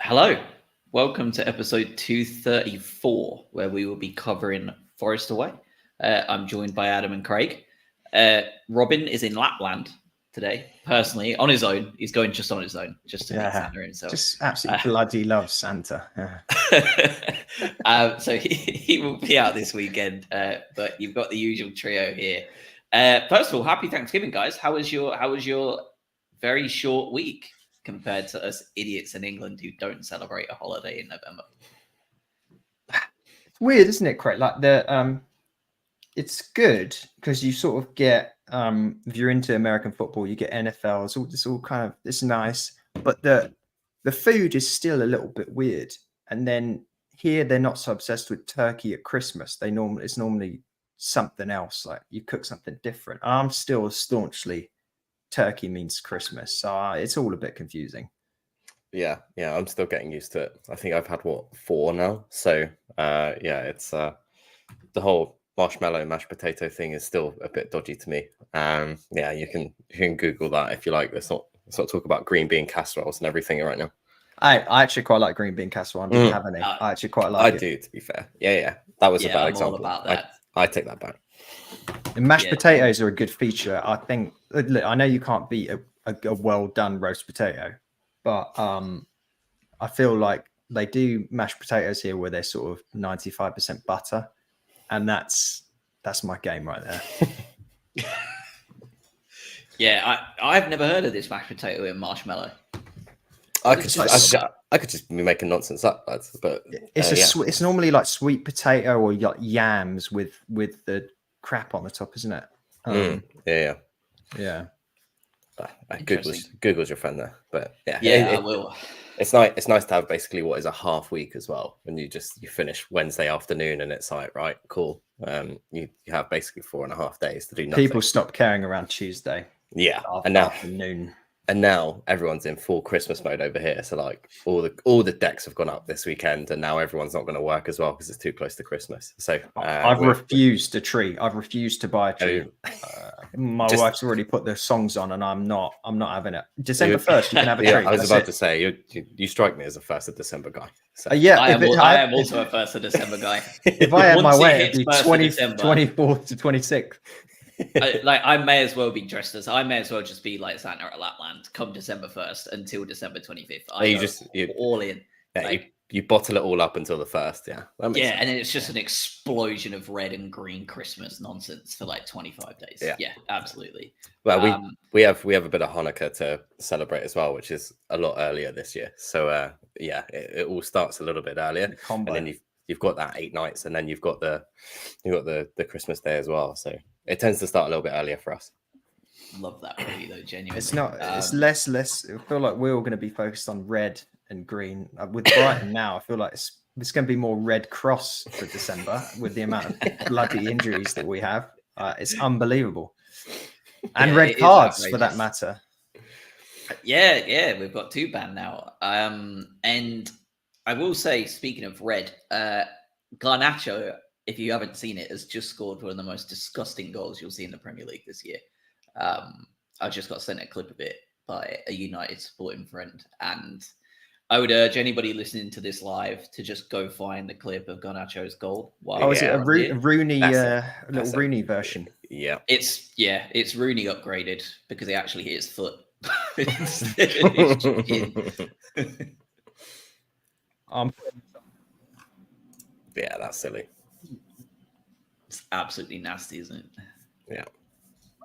Hello, welcome to episode 234, where we will be covering Forest Away. I'm joined by Adam and Craig. Robin is in Lapland today, personally, on his own. He's going just on his own, just to meet Santa himself. Just absolutely bloody loves Santa. Yeah. So he will be out this weekend, but you've got the usual trio here. First of all, happy Thanksgiving, guys. How was your very short week compared to us idiots in England who don't celebrate a holiday in November? It's weird, isn't it, Craig? Like it's good because you sort of get if you're into American football, you get NFL. It's nice, but the food is still a little bit weird. And then here they're not so obsessed with turkey at Christmas. It's normally something else. Like you cook something different. I'm still staunchly turkey means Christmas, so it's all a bit confusing. Yeah, I'm still getting used to it. I think I've had 4 now, so it's the whole marshmallow mashed potato thing is still a bit dodgy to me. You can Google that if you like. Let's not talk about green bean casseroles and everything right now. I actually quite like green bean casserole. I didn't have any. I actually quite like it. I do, to be fair. Yeah. That was a bad example. All about that. I take that back. And mashed potatoes are a good feature. I think. Look, I know you can't beat a well done roast potato, but I feel like they do mashed potatoes here where they're sort of 95% butter, and that's my game right there. Yeah, I've never heard of this mashed potato in marshmallow. I could just be making nonsense up, lads. But it's normally like sweet potato or like yams with the crap on the top, isn't it? Yeah. Google's your friend there, but I will. It's nice to have basically what is a half week as well. When you finish Wednesday afternoon and it's like, right, cool. You have basically 4.5 days to do nothing. People stop caring around Tuesday. Yeah, and now everyone's in full Christmas mode over here. So like all the decks have gone up this weekend, and now everyone's not going to work as well because it's too close to Christmas. So I've refused a tree. I've refused to buy a tree. My wife's already put the songs on, and I'm not having it. December 1st, you can have a tree. I was about to say you strike me as a 1st of December guy. So. I am also a 1st of December guy. If I had my way, it'd be 24th to 26th. I may as well be dressed as I may as well just be like Santa at Lapland come December 1st until December 25th. You all in. Yeah, you bottle it all up until the 1st. Yeah. And then it's just an explosion of red and green Christmas nonsense for like 25 days. Yeah, absolutely. Well, we have a bit of Hanukkah to celebrate as well, which is a lot earlier this year. So it all starts a little bit earlier, and then you've got that 8 nights, and then you've got the Christmas day as well. So it tends to start a little bit earlier for us. Love that really though, genuinely. It's not. It's less. I feel like we're all going to be focused on red and green. With Brighton now, I feel like it's going to be more Red Cross for December with the amount of bloody injuries that we have. It's unbelievable, and red cards for that matter. Yeah, we've got 2 banned now. And I will say, speaking of red, Garnacho, if you haven't seen it, has just scored one of the most disgusting goals you'll see in the Premier League this year. I just got sent a clip of it by a United supporting friend, and I would urge anybody listening to this live to just go find the clip of Garnacho's goal. Is it a Rooney, little Rooney version? Yeah, it's Rooney upgraded because he actually hit his foot. Yeah, that's silly. It's absolutely nasty, isn't it? Yeah.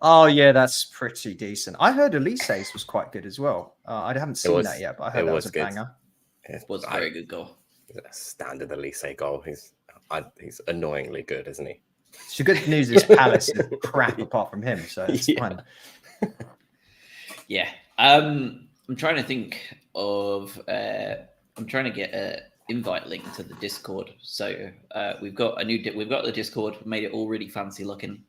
Oh yeah, that's pretty decent. I heard Elise's was quite good as well. I haven't seen that yet, but I heard that was a banger. It was a very good goal. A standard Elise goal. He's annoyingly good, isn't he? The good news is Palace is crap apart from him, so it's fine. Yeah. I'm trying to think of. I'm trying to get an invite link to the Discord. So we've got the Discord. We've made it all really fancy looking.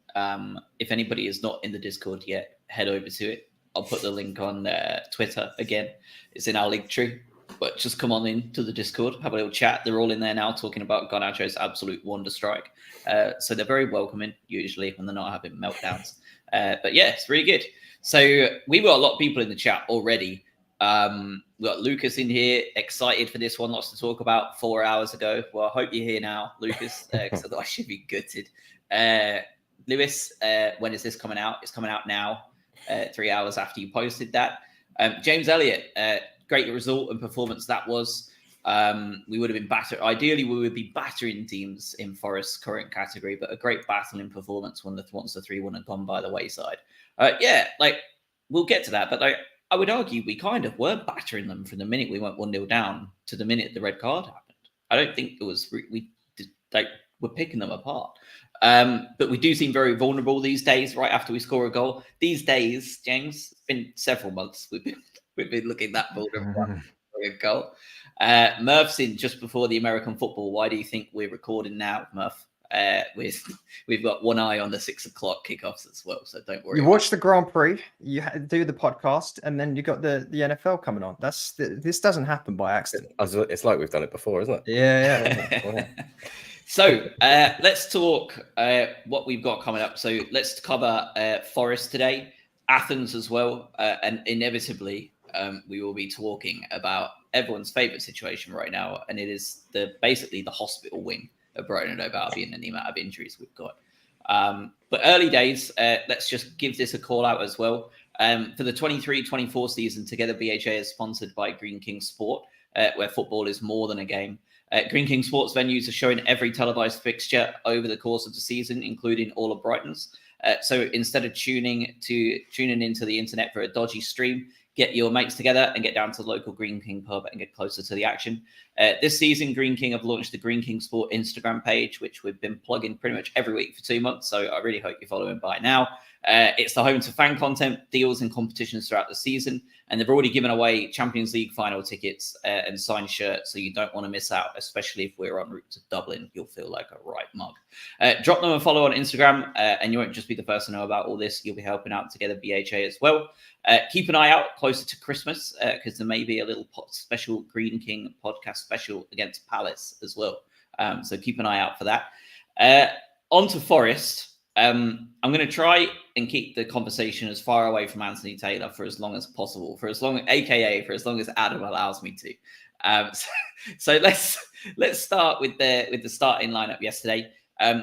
If anybody is not in the Discord yet, head over to it. I'll put the link on Twitter again. It's in our link tree. But just come on in to the Discord, have a little chat. They're all in there now talking about Garnacho's absolute wonder strike. So they're very welcoming usually when they're not having meltdowns. But yeah, it's really good. So we've got a lot of people in the chat already We got Lucas in here, excited for this one. Lots to talk about 4 hours ago. Well, I hope you're here now, Lucas, because I should be gutted. Lewis, when is this coming out? It's coming out now, 3 hours after you posted that. James Elliott, great result and performance that was. We would have been battered. Ideally, we would be battering teams in Forest's current category, but a great battling performance once the 3-1 had gone by the wayside. We'll get to that, but I would argue we kind of were battering them from the minute we went 1-0 down to the minute the red card happened. I don't think it was we're picking them apart. But we do seem very vulnerable these days, right after we score a goal. These days, James, it's been several months. We've been looking that vulnerable for a goal. Murph's in just before the American football. Why do you think we're recording now, Murph? We've got one eye on the 6 o'clock kickoffs as well, so don't worry. You watch the Grand Prix, you do the podcast, and then you got the NFL coming on. This doesn't happen by accident. It's like we've done it before, isn't it? Yeah. So let's talk what we've got coming up. So let's cover Forest today, Athens as well, and inevitably we will be talking about everyone's favourite situation right now, and it is basically the hospital wing of Brighton and Hove Albion and the amount of injuries we've got. But early days, let's just give this a call out as well. For the 23-24 season, Together BHA is sponsored by Greene King Sport, where football is more than a game. Greene King Sports venues are showing every televised fixture over the course of the season, including all of Brighton's. So instead of tuning into the internet for a dodgy stream, get your mates together and get down to the local Greene King pub and get closer to the action. This season, Greene King have launched the Greene King Sport Instagram page, which we've been plugging pretty much every week for 2 months. So I really hope you're following by now. It's the home to fan content, deals and competitions throughout the season. And they've already given away Champions League final tickets and signed shirts. So you don't want to miss out, especially if we're en route to Dublin. You'll feel like a right mug. Drop them a follow on Instagram and you won't just be the first to know about all this. You'll be helping out Together BHA as well. Keep an eye out closer to Christmas because there may be a little special Greene King podcast special against Palace as well. So keep an eye out for that. On to Forest. I'm going to try and keep the conversation as far away from Anthony Taylor for as long as possible, aka for as long as Adam allows me to. So let's start with the starting lineup yesterday.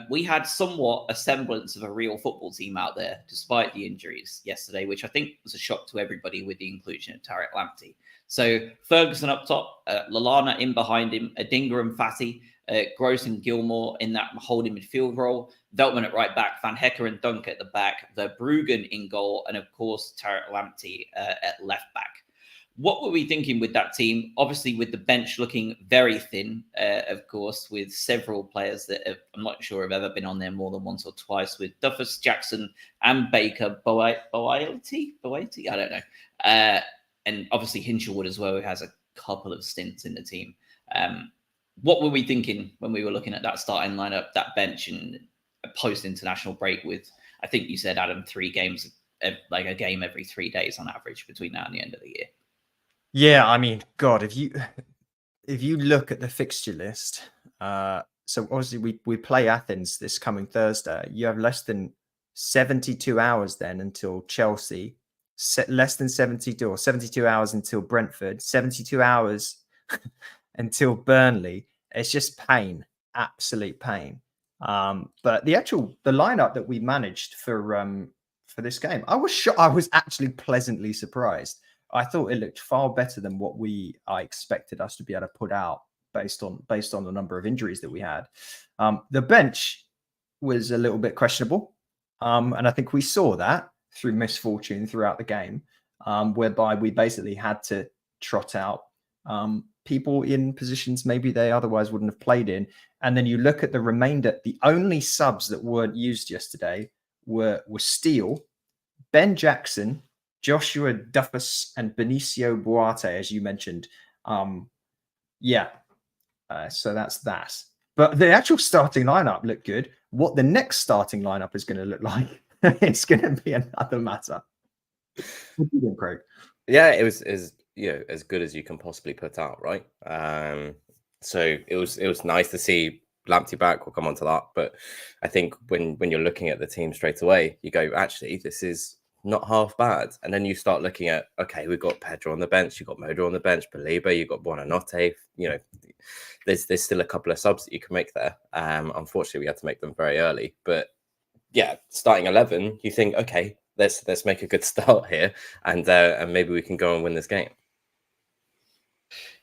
We had somewhat a semblance of a real football team out there, despite the injuries yesterday, which I think was a shock to everybody with the inclusion of Tariq Lamptey. So Ferguson up top, Lallana in behind him, Adingra and Fatty, Gross and Gilmore in that holding midfield role, Veltman at right back, Van Hecker and Dunk at the back, Verbruggen in goal, and of course Tariq Lamptey at left back. What were we thinking with that team? Obviously, with the bench looking very thin, of course, with several players that I'm not sure have ever been on there more than once or twice, with Duffus, Jackson, and Baker, Boaty? I don't know. And obviously Hinshelwood as well, who has a couple of stints in the team. What were we thinking when we were looking at that starting lineup, that bench, and a post-international break with, I think you said, Adam, 3 games, like a game every 3 days on average between now and the end of the year? Yeah, I mean, God, if you look at the fixture list, so obviously we play Athens this coming Thursday. You have less than 72 hours then until Chelsea, less than 72 or 72 hours until Brentford, 72 hours until Burnley. It's just pain, absolute pain. But the lineup that we managed for this game, I was actually pleasantly surprised. I thought it looked far better than what I expected us to be able to put out based on the number of injuries that we had. The bench was a little bit questionable, and I think we saw that through misfortune throughout the game, whereby we basically had to trot out people in positions maybe they otherwise wouldn't have played in. And then you look at the remainder, the only subs that weren't used yesterday were Steele, Ben Jackson, Joshua Duffus, and Benicio Boate, as you mentioned. So that's that. But the actual starting lineup looked good. What the next starting lineup is going to look like, it's going to be another matter. What do you think, Craig? Yeah, it was as good as you can possibly put out, right? So it was nice to see Lamptey back. We'll come on to that. But I think when you're looking at the team straight away, you go, actually, this is not half bad. And then you start looking at, okay, we've got Pedro on the bench, you've got Moder on the bench, Baliba, you've got Buonanotte. You know, there's still a couple of subs that you can make there. Unfortunately, we had to make them very early. But yeah, starting 11, you think, okay, let's make a good start here, and maybe we can go and win this game.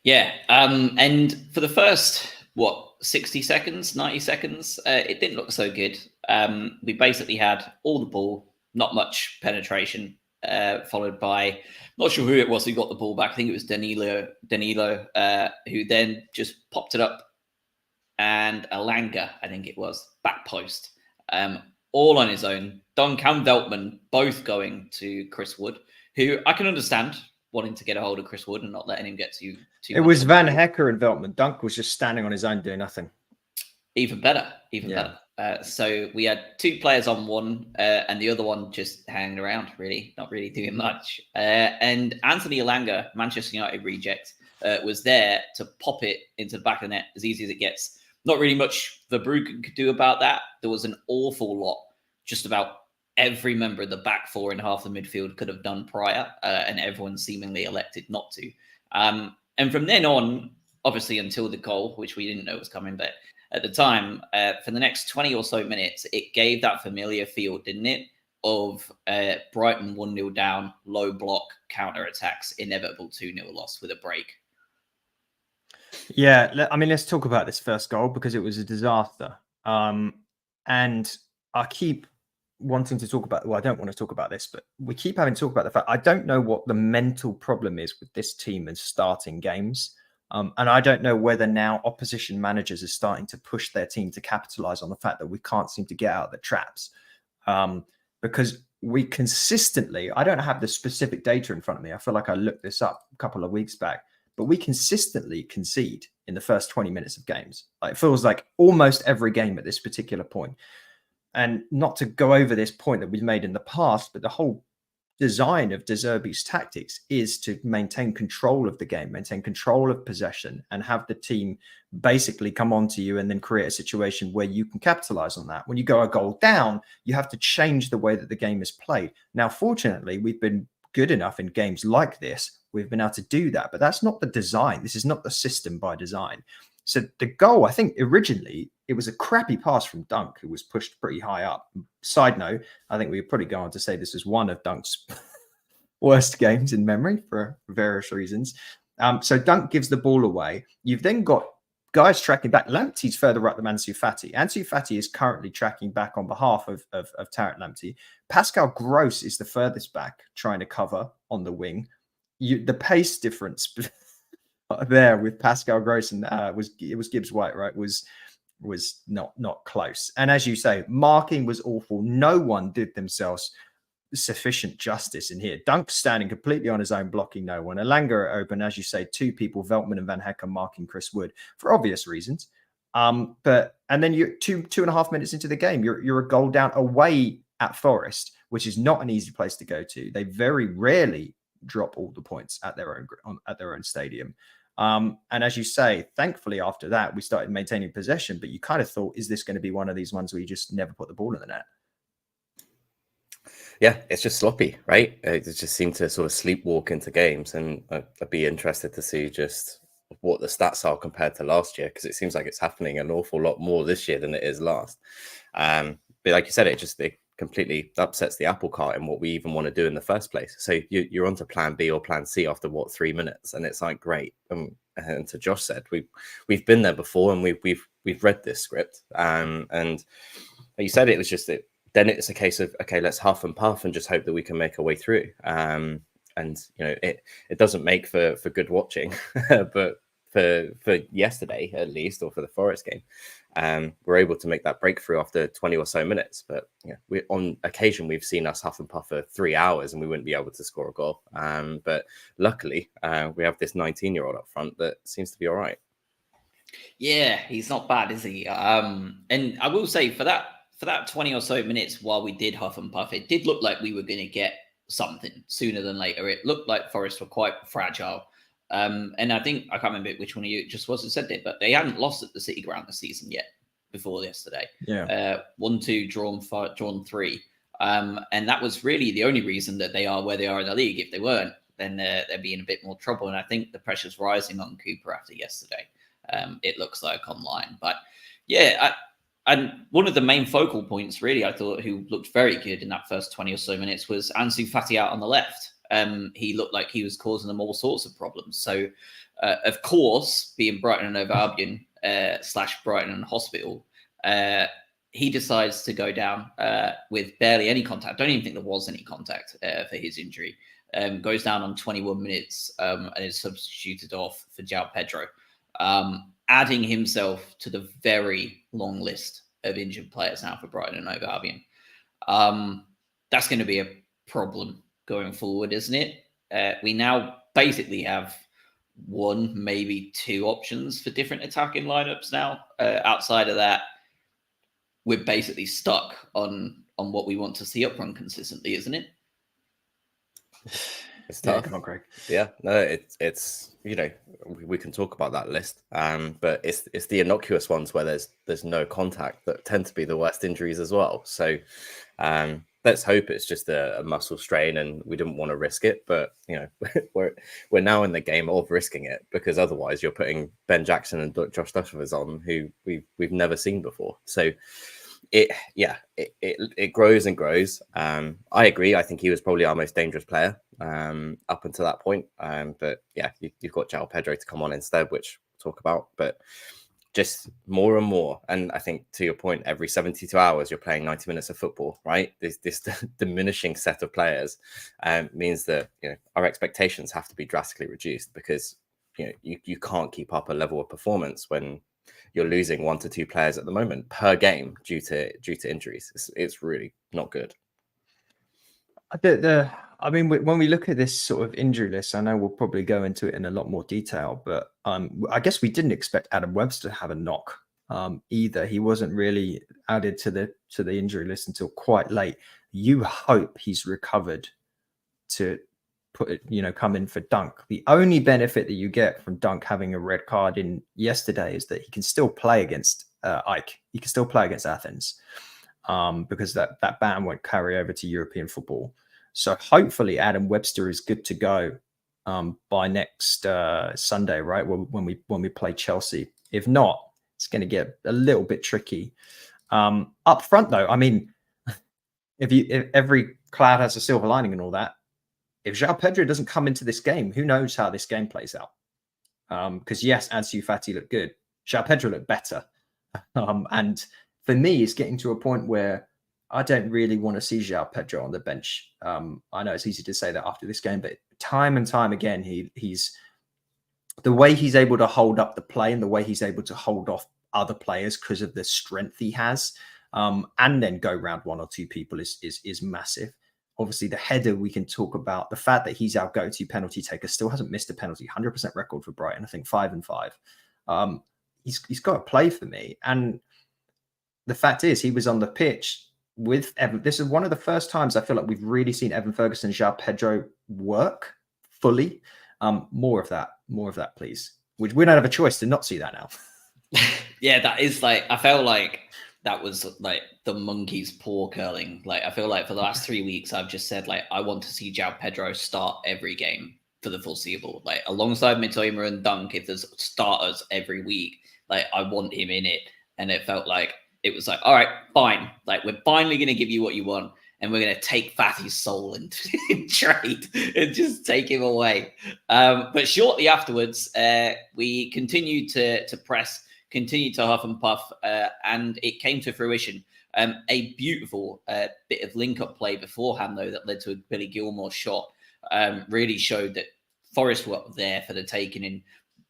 Yeah, and for the first 60 seconds, 90 seconds, it didn't look so good. We basically had all the ball, not much penetration, followed by, not sure who it was who got the ball back. I think it was Danilo, who then just popped it up, and Elanga, I think it was, back post, all on his own. Dunk and Veltman both going to Chris Wood, who I can understand wanting to get a hold of Chris Wood and not letting him get too it was Van Hecker and Veltman. Dunk was just standing on his own doing nothing. Even better. So we had two players on one, and the other one just hanging around, really, not really doing much. And Anthony Elanga, Manchester United reject, was there to pop it into the back of the net as easy as it gets. Not really much Verbruggen could do about that. There was an awful lot, just about every member of the back four and half the midfield could have done prior, and everyone seemingly elected not to. And from then on, obviously until the goal, which we didn't know was coming, but at the time, for the next 20 or so minutes, it gave that familiar feel, didn't it, of Brighton 1-0 down, low block, counter-attacks, inevitable 2-0 loss with a break. Yeah, I mean, let's talk about this first goal because it was a disaster. And I keep wanting to talk about, well, I don't want to talk about this, but we keep having to talk about the fact I don't know what the mental problem is with this team and starting games. And I don't know whether now opposition managers are starting to push their team to capitalize on the fact that we can't seem to get out of the traps. Because we consistently, I don't have the specific data in front of me. I feel like I looked this up a couple of weeks back, but we consistently concede in the first 20 minutes of games. Like, it feels like almost every game at this particular point. And not to go over this point that we've made in the past, but the whole design of De Zerbi's tactics is to maintain control of the game, maintain control of possession, and have the team basically come onto you and then create a situation where you can capitalize on that. When you go a goal down, you have to change the way that the game is played. Now, fortunately, we've been good enough in games like this. We've been able to do that, but that's not the design. This is not the system by design. So the goal, I think originally it was a crappy pass from Dunk, who was pushed pretty high up. Side note, I think we would probably go on to say this was one of Dunk's worst games in memory for various reasons. So Dunk gives the ball away. You've then got guys tracking back. Lamptey's further up than Ansu Fati. Ansu Fati is currently tracking back on behalf of Tarek Lamptey. Pascal Gross is the furthest back, trying to cover on the wing. The pace difference there with Pascal Gross and it was Gibbs White, right? Was not close. And as you say, marking was awful. No one did themselves sufficient justice in here. Dunk standing completely on his own, blocking no one. Elanga open, as you say, two people, Veltman and Van Hecker, marking Chris Wood for obvious reasons. And then you're 2.5 minutes into the game, you're a goal down away at Forest, which is not an easy place to go to. They very rarely drop all the points at their own stadium. And as you say, thankfully after that we started maintaining possession, but you kind of thought, is this going to be one of these ones where you just never put the ball in the net? Yeah, it's just sloppy, right? It just seemed to sort of sleepwalk into games, and I'd be interested to see just what the stats are compared to last year, because it seems like it's happening an awful lot more this year than it is last. But like you said, it completely upsets the apple cart in what we even want to do in the first place. So you're on to plan B or plan C after 3 minutes, and it's like, great. And to Josh said, we've been there before, and we've read this script. And like you said, it was just it. Then it's a case of, okay, let's huff and puff and just hope that we can make our way through. And you know, it doesn't make for good watching, but for yesterday at least, or for the Forest game, we're able to make that breakthrough after 20 or so minutes. But yeah, on occasion we've seen us huff and puff for 3 hours and we wouldn't be able to score a goal. But luckily, we have this 19-year-old up front that seems to be all right. Yeah, he's not bad, is he? And I will say, for that 20 or so minutes while we did huff and puff, it did look like we were going to get something sooner than later. It looked like Forest were quite fragile. And I think, I can't remember which one of you just was that said it, but they hadn't lost at the City Ground this season yet before yesterday. Yeah. 1-2, drawn 3. And that was really the only reason that they are where they are in the league. If they weren't, then they'd be in a bit more trouble. And I think the pressure's rising on Cooper after yesterday. It looks like online. But yeah, and one of the main focal points, really, I thought, who looked very good in that first 20 or so minutes was Ansu Fati out on the left. He looked like he was causing them all sorts of problems. So, of course, being Brighton and Hove Albion / Brighton and Hospital, he decides to go down with barely any contact. I don't even think there was any contact for his injury. Goes down on 21 minutes and is substituted off for João Pedro, adding himself to the very long list of injured players now for Brighton and Hove Albion. That's going to be a problem going forward, isn't it? We now basically have one, maybe two options for different attacking lineups now. Outside of that, we're basically stuck on what we want to see up front consistently, isn't it? It's tough. Come on, Craig. Yeah, no, it's we can talk about that list, but it's the innocuous ones where there's no contact that tend to be the worst injuries as well. So let's hope it's just a muscle strain and we didn't want to risk it. But we're now in the game of risking it, because otherwise you're putting Ben Jackson and Josh Dutchers on, who we've never seen before. So it grows and grows. I agree. I think he was probably our most dangerous player up until that point. But yeah, you've got João Pedro to come on instead, which we'll talk about. But just more and more. And I think, to your point, every 72 hours you're playing 90 minutes of football, right? This diminishing set of players means that our expectations have to be drastically reduced, because you can't keep up a level of performance when you're losing 1 to 2 players at the moment per game due to injuries. It's really not good. I mean, when we look at this sort of injury list, I know we'll probably go into it in a lot more detail, but I guess we didn't expect Adam Webster to have a knock either. He wasn't really added to the injury list until quite late. You hope he's recovered to come in for Dunk. The only benefit that you get from Dunk having a red card in yesterday is that he can still play against Ike. He can still play against Athens because that ban won't carry over to European football. So hopefully Adam Webster is good to go by next Sunday, right? When we play Chelsea. If not, it's going to get a little bit tricky. Up front, though, I mean, if every cloud has a silver lining and all that, if João Pedro doesn't come into this game, who knows how this game plays out? Because yes, Ansu Fati looked good. João Pedro looked better. And for me, it's getting to a point where I don't really want to see João Pedro on the bench. I know it's easy to say that after this game, but time and time again, he's the way he's able to hold up the play and the way he's able to hold off other players because of the strength he has, and then go round 1 or 2 people is massive. Obviously, the header we can talk about. The fact that he's our go-to penalty taker, still hasn't missed a penalty, 100% record for Brighton. I think 5 and 5. He's got to play for me. And the fact is, he was on the pitch with Evan. This is one of the first times I feel like we've really seen Evan Ferguson and João Pedro work fully. More of that, please. We don't have a choice to not see that now. Yeah, that is I felt like that was like the monkey's paw curling. I feel like for the last 3 weeks, I've just said I want to see João Pedro start every game for the foreseeable. Alongside Mitoma and Dunk, if there's starters every week, I want him in it. And it felt like it was all right, fine. We're finally going to give you what you want, and we're going to take Fati's soul in trade and just take him away. But shortly afterwards, we continued to press, continued to huff and puff, and it came to fruition. A beautiful bit of link-up play beforehand, though, that led to a Billy Gilmore shot, really showed that Forest were up there for the taking. In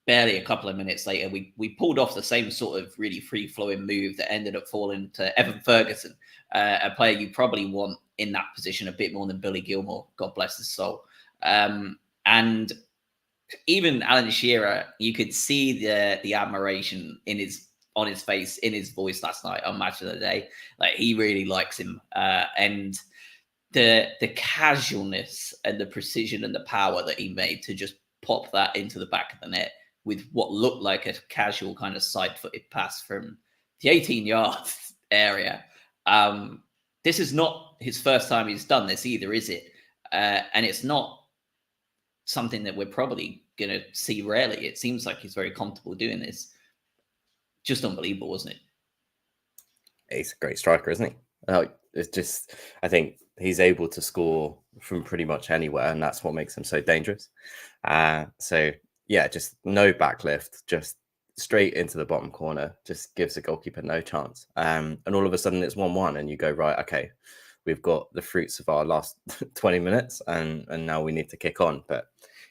barely a couple of minutes later, we pulled off the same sort of really free-flowing move that ended up falling to Evan Ferguson, a player you probably want in that position a bit more than Billy Gilmore, God bless his soul. And even Alan Shearer, you could see the admiration on his face, in his voice last night on Match of the Day. He really likes him, and the casualness and the precision and the power that he made to just pop that into the back of the net with what looked like a casual kind of side-footed pass from the 18-yard area. this is not his first time he's done this either, is it? And it's not something that we're probably going to see rarely. It seems like he's very comfortable doing this. Just unbelievable, wasn't it? He's a great striker, isn't he? It's just, I think he's able to score from pretty much anywhere, and that's what makes him so dangerous. So yeah, just no backlift, just straight into the bottom corner, just gives the goalkeeper no chance. And all of a sudden it's 1-1, and you go, right, okay, we've got the fruits of our last 20 minutes, and now we need to kick on. But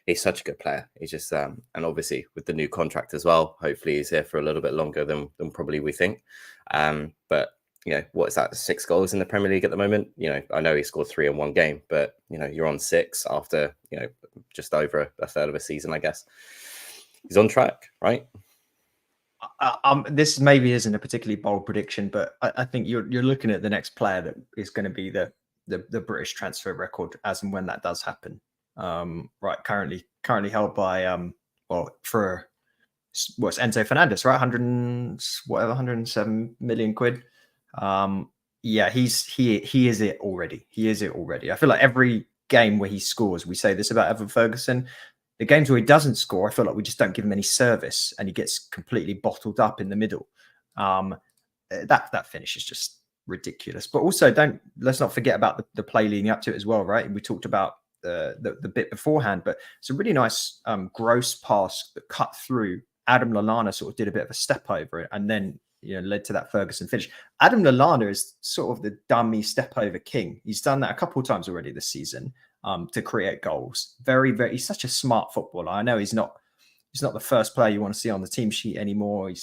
he's such a good player. He's just, and obviously with the new contract as well, hopefully he's here for a little bit longer than probably we think. But you know, what is that? 6 goals in the Premier League at the moment. You know, I know he scored 3 in one game, but you know, you're on 6 after, you know, just over a third of a season, I guess. He's on track, right? This maybe isn't a particularly bold prediction, but I think you're looking at the next player that is going to be the British transfer record as and when that does happen. Right, currently held by for what's Enzo Fernandez, right? 107 million quid. Yeah, he is it already. He is it already. I feel like every game where he scores, we say this about Evan Ferguson. The games where he doesn't score, I feel like we just don't give him any service, and he gets completely bottled up in the middle. That finish is just ridiculous. But also, let's not forget about the play leading up to it as well, right? We talked about the bit beforehand, but it's a really nice gross pass that cut through. Adam Lallana sort of did a bit of a step over it, and then led to that Ferguson finish. Adam Lallana is sort of the dummy step over king. He's done that a couple of times already this season to create goals. He's such a smart footballer. I know he's not the first player you want to see on the team sheet anymore.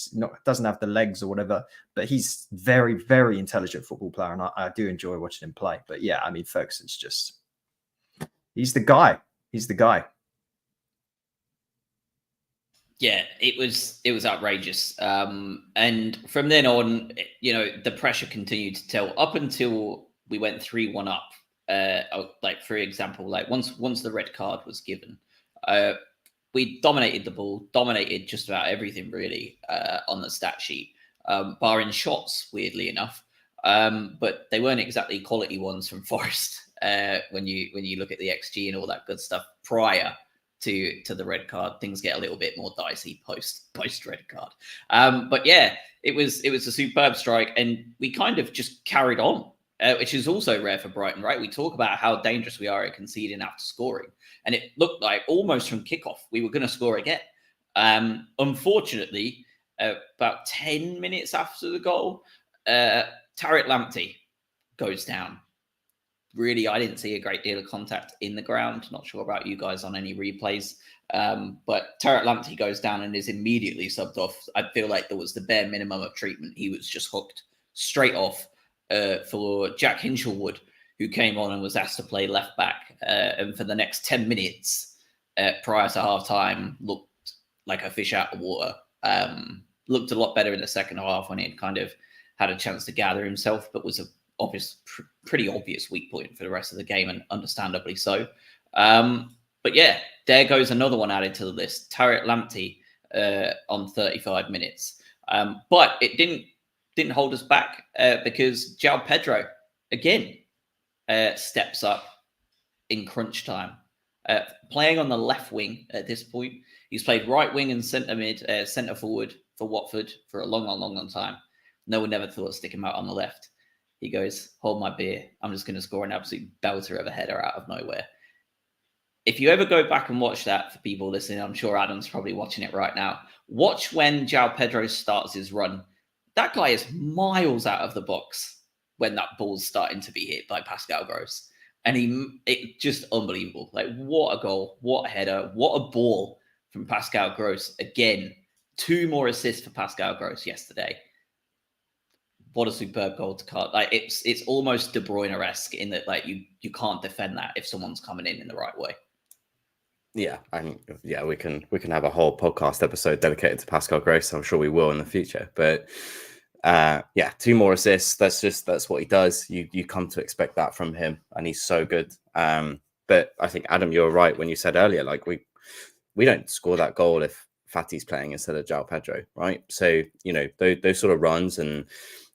Doesn't have the legs or whatever, but he's very, very intelligent football player, and I do enjoy watching him play. But yeah, I mean, Ferguson's he's the guy. He's the guy. Yeah, it was outrageous. And from then on, the pressure continued to tell up until we went 3-1 up. Like, for example, like once the red card was given, we dominated the ball, dominated just about everything really on the stat sheet, barring shots, weirdly enough. But they weren't exactly quality ones from Forest when you look at the XG and all that good stuff prior to the red card. Things get a little bit more dicey post red card. But yeah, it was a superb strike, and we kind of just carried on, which is also rare for Brighton, right? We talk about how dangerous we are at conceding after scoring, and it looked like almost from kickoff we were going to score again. Unfortunately, about 10 minutes after the goal, Tariq Lamptey goes down. Really, I didn't see a great deal of contact in the ground. Not sure about you guys on any replays. But Tariq Lamptey goes down and is immediately subbed off. I feel like there was the bare minimum of treatment. He was just hooked straight off for Jack Hinchelwood, who came on and was asked to play left back. And for the next 10 minutes prior to half time, looked like a fish out of water. Looked a lot better in the second half when he had kind of had a chance to gather himself, but was pretty obvious weak point for the rest of the game, and understandably so. But yeah, there goes another one added to the list. Tariq Lamptey on 35 minutes. But it didn't hold us back because João Pedro again steps up in crunch time. Playing on the left wing at this point. He's played right wing and centre forward for Watford for a long time. No one never thought of sticking him out on the left. He goes, hold my beer. I'm just going to score an absolute belter of a header out of nowhere. If you ever go back and watch that, for people listening, I'm sure Adam's probably watching it right now. Watch when João Pedro starts his run. That guy is miles out of the box when that ball's starting to be hit by Pascal Gross. And it just unbelievable. Like, what a goal, what a header, what a ball from Pascal Gross. Again, 2 more assists for Pascal Gross yesterday. What a superb goal to cut. Like, it's almost De Bruyne-esque in that, like, you can't defend that if someone's coming in the right way. Yeah, and yeah, we can have a whole podcast episode dedicated to Pascal Gross. I'm sure we will in the future. But yeah, 2 more assists. That's what he does. You come to expect that from him, and he's so good. But I think, Adam, you were right when you said earlier, like, we don't score that goal if Fati's playing instead of João Pedro, right? So those sort of runs and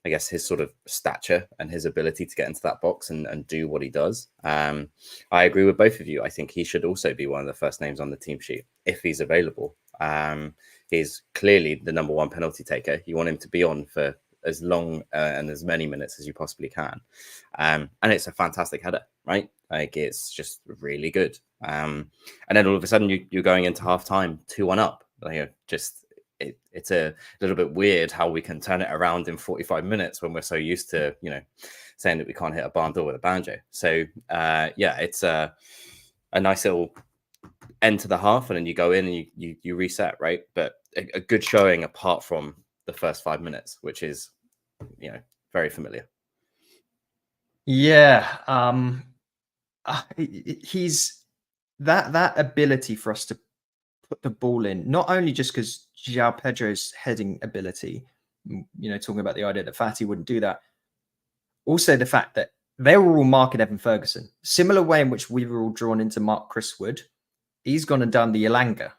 I guess, his sort of stature and his ability to get into that box and do what he does. I agree with both of you. I think he should also be one of the first names on the team sheet if he's available. He's clearly the number one penalty taker. You want him to be on for as long and as many minutes as you possibly can. And it's a fantastic header, right? Like, it's just really good. And then all of a sudden you're going into half time 2-1 up. Like, it's a little bit weird how we can turn it around in 45 minutes when we're so used to, saying that we can't hit a barn door with a banjo. So it's a nice little end to the half, and then you go in and you reset, right? But a good showing apart from the first 5 minutes, which is, very familiar. Yeah. He's that ability for us to put the ball in, not only just because João Pedro's heading ability, talking about the idea that Fati wouldn't do that. Also the fact that they were all marking Evan Ferguson, similar way in which we were all drawn into Mark Chris Wood. He's gone and done the Elanga.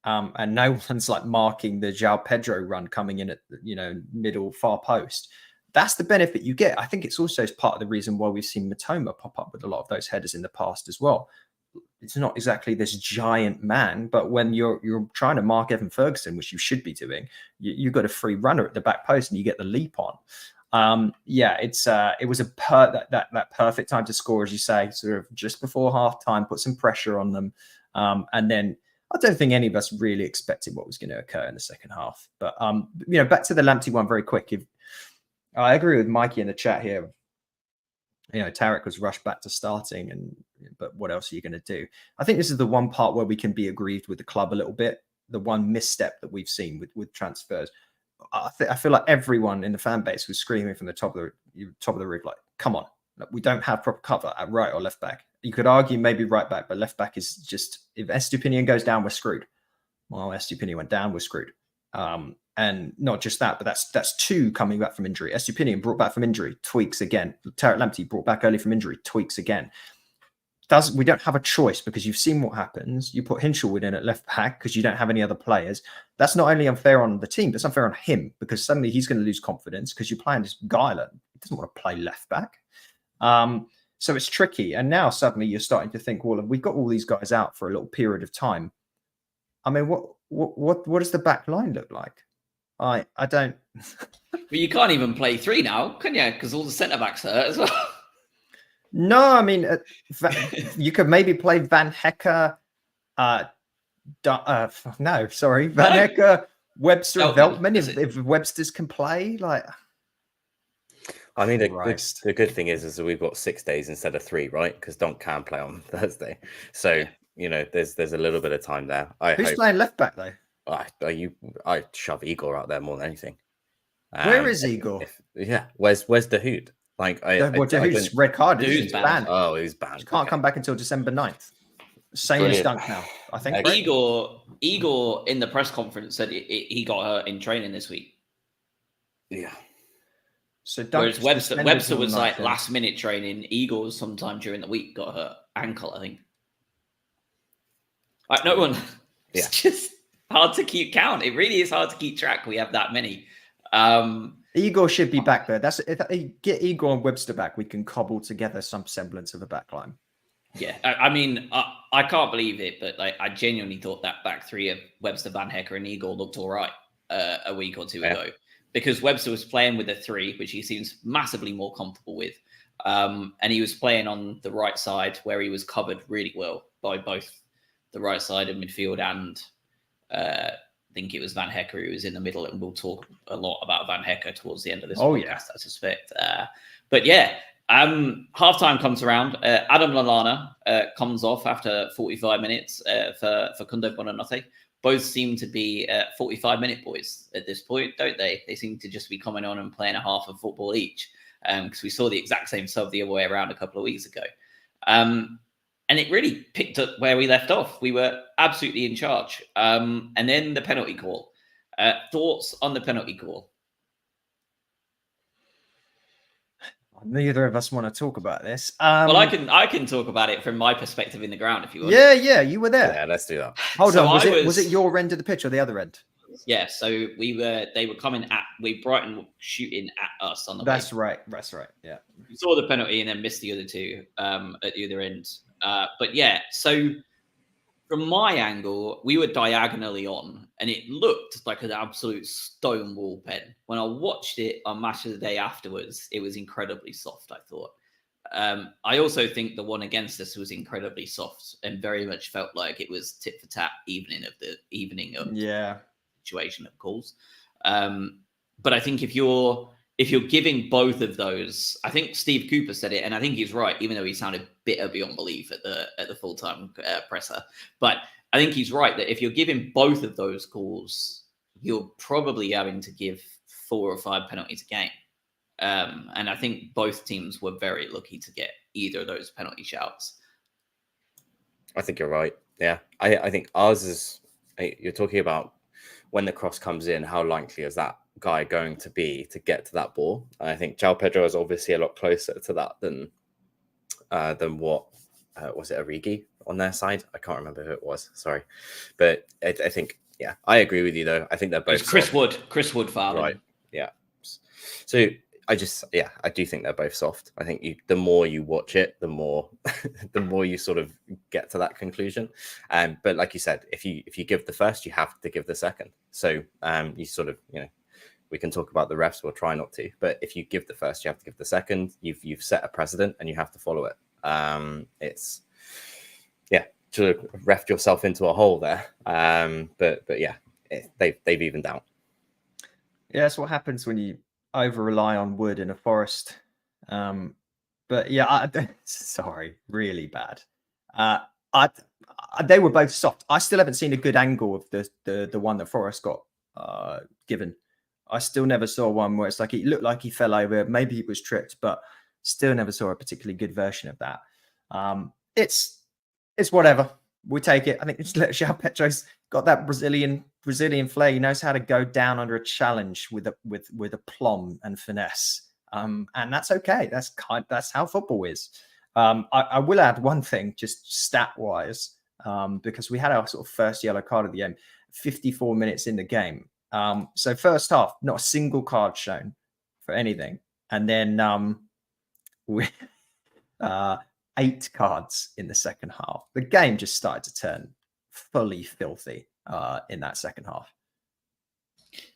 And no one's like marking the João Pedro run coming in at, middle far post. That's the benefit you get. I think it's also part of the reason why we've seen Matoma pop up with a lot of those headers in the past as well. It's not exactly this giant man, but when you're trying to mark Evan Ferguson, which you should be doing, you've got a free runner at the back post and you get the leap on. It was that perfect time to score, as you say, sort of just before half time, put some pressure on them. And then I don't think any of us really expected what was going to occur in the second half. But, back to the Lamptey one very quick. I agree with Mikey in the chat here. Tarek was rushed back to starting, but what else are you going to do? I think this is the one part where we can be aggrieved with the club a little bit. The one misstep that we've seen with transfers. I feel like everyone in the fan base was screaming from the top of the roof, like, come on, we don't have proper cover at right or left back. You could argue maybe right back, but left back is just, if Estupinian goes down, we're screwed. Well, Estupinian went down, we're screwed. And not just that, but that's two coming back from injury. Estupinian brought back from injury, tweaks again. Tarek Lamptey brought back early from injury, tweaks again. We don't have a choice because you've seen what happens. You put Hinshelwood in at left back because you don't have any other players. That's not only unfair on the team, that's unfair on him because suddenly he's going to lose confidence because you're playing this guy that doesn't want to play left back. So it's tricky. And now suddenly you're starting to think, well, we've got all these guys out for a little period of time. I mean, what does the back line look like? I don't. Well, you can't even play three now, can you? Because all the centre backs are hurt as well. No, I mean, you could maybe play Van Hecke. Van Hecke, Webster, Veltman. If Webster's can play, like. I mean, the good thing is that we've got 6 days instead of 3, right? Because Donk can play on Thursday, so there's a little bit of time there. Who's playing left back though? I shove Igor out there more than anything. Where is Igor? Where's Dahoud? Like, Dahoud's red card. He's banned. Oh, he's banned. He can't come back until December 9th. Same as Dunk now, I think. Right? Igor in the press conference said he got hurt in training this week. Yeah. So whereas Webster was like last minute training. Igor was sometime during the week got hurt ankle, I think. Like no one. Yeah. It's just hard to keep count. It really is hard to keep track. We have that many. Igor should be back there. If they get Igor and Webster back, we can cobble together some semblance of a backline. Yeah, I mean, I can't believe it, but I genuinely thought that back three of Webster, Van Hecke, and Igor looked all right a week or two ago, because Webster was playing with a 3, which he seems massively more comfortable with, and he was playing on the right side where he was covered really well by both the right side of midfield and I think it was Van Hecke who was in the middle, and we'll talk a lot about Van Hecke towards the end of this podcast, I suspect. But yeah, halftime comes around. Adam Lallana comes off after 45 minutes for Facundo Buonanotte. Both seem to be 45-minute boys at this point, don't they? They seem to just be coming on and playing a half of football each, because we saw the exact same sub the other way around a couple of weeks ago. And it really picked up where we left off. We were absolutely in charge. And then the penalty call. Thoughts on the penalty call? Neither of us want to talk about this. Well, I can talk about it from my perspective in the ground if you want. Yeah, you were there. Yeah, let's do that. Hold on, was it your end of the pitch or the other end? Yeah, so they were coming at Brighton were shooting at us on the way. That's right. Yeah. We saw the penalty and then missed the other two at the other end. But yeah, so from my angle, we were diagonally on, and it looked like an absolute stonewall pen. When I watched it on Match of the Day afterwards, it was incredibly soft, I thought. I also think the one against us was incredibly soft and very much felt like it was tit for tat evening of situation of calls. But I think if you're giving both of those, I think Steve Cooper said it, and I think he's right, even though he sounded bitter beyond belief at the full-time presser. But I think he's right that if you're giving both of those calls, you're probably having to give 4 or 5 penalties a game. And I think both teams were very lucky to get either of those penalty shouts. I think you're right. Yeah, I think ours is. You're talking about when the cross comes in, how likely is that guy going to be to get to that ball? I think João Pedro is obviously a lot closer to that than what was it, Origi on their side? I can't remember who it was. Sorry, but I think I agree with you though. I think they're both Chris Wood fouled him. Right. Yeah. So I do think they're both soft. I think the more you watch it, the more you sort of get to that conclusion. But like you said, if you give the first, you have to give the second. So you sort of, we can talk about the refs. We'll try not to, but if you give the first, you have to give the second. You've set a precedent and you have to follow it. It's to ref yourself into a hole there. But they've evened out. Yeah, that's what happens when you over rely on Wood in a Forest. But yeah, sorry, really bad. They were both soft. I still haven't seen a good angle of the one that Forest got given. I still never saw one where it's like it looked like he fell over. Maybe he was tripped, but still never saw a particularly good version of that. It's whatever. We take it. I think it's João Pedro's got that Brazilian flair. He knows how to go down under a challenge with a plum and finesse, and that's okay. That's how football is. I will add one thing, just stat wise, because we had our sort of first yellow card of the game, 54 minutes in the game. So first half, not a single card shown for anything, and then we 8 cards in the second half. The game just started to turn fully filthy in that second half.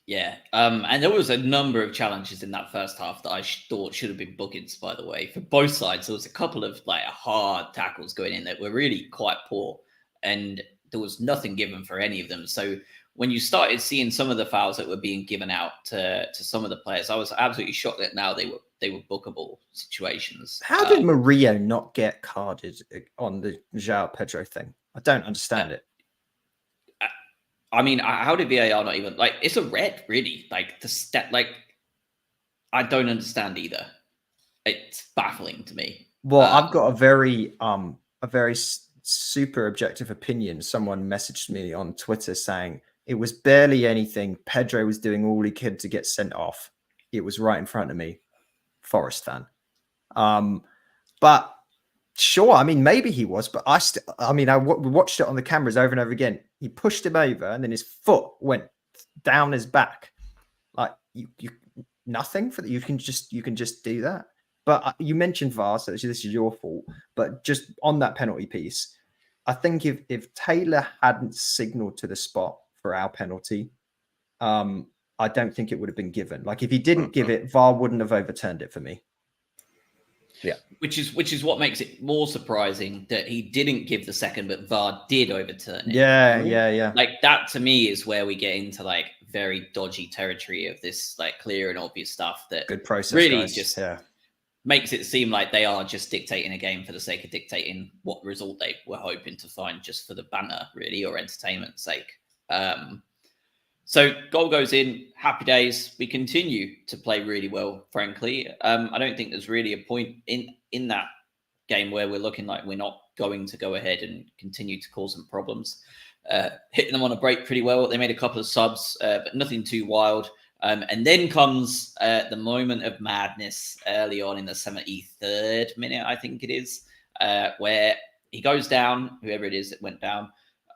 Yeah, and there was a number of challenges in that first half that I thought should have been bookings, by the way, for both sides. There was a couple of hard tackles going in that were really quite poor, and there was nothing given for any of them. So when you started seeing some of the fouls that were being given out to some of the players, I was absolutely shocked that now they were bookable situations. How did Murillo not get carded on the João Pedro thing? I don't understand it. I mean, how did VAR not even it's a red, really? I don't understand either. It's baffling to me. Well, I've got a very super objective opinion. Someone messaged me on Twitter saying it was barely anything. Pedro was doing all he could to get sent off. It was right in front of me. Forest fan. But sure, I mean, maybe he was, but I watched it on the cameras over and over again. He pushed him over and then his foot went down his back. You nothing for that. You can just do that. But you mentioned VAR, so this is your fault. But just on that penalty piece, I think if Taylor hadn't signaled to the spot for our penalty, I don't think it would have been given. If he didn't give it, VAR wouldn't have overturned it for me. Yeah, which is what makes it more surprising that he didn't give the second, but VAR did overturn it. Yeah. That to me is where we get into very dodgy territory of this clear and obvious stuff that good process really guys. Just makes it seem like they are just dictating a game for the sake of dictating what result they were hoping to find just for the banter, really, or entertainment's sake. So goal goes in, happy days. We continue to play really well, frankly. I don't think there's really a point in that game where we're looking like we're not going to go ahead and continue to cause some problems. Hitting them on a break pretty well. They made a couple of subs, but nothing too wild. And then comes the moment of madness early on in the 73rd minute, I think it is, where he goes down, whoever it is that went down,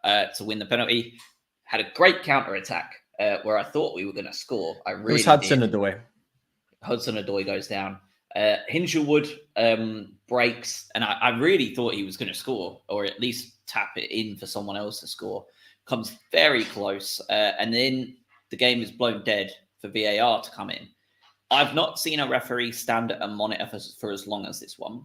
to win the penalty. Had a great counter attack where I thought we were going to score. I It really was Hudson did. Odoi. Hudson-Odoi goes down. Hinshelwood breaks, and I really thought he was going to score, or at least tap it in for someone else to score. Comes very close, and then the game is blown dead for VAR to come in. I've not seen a referee stand at a monitor for as long as this one.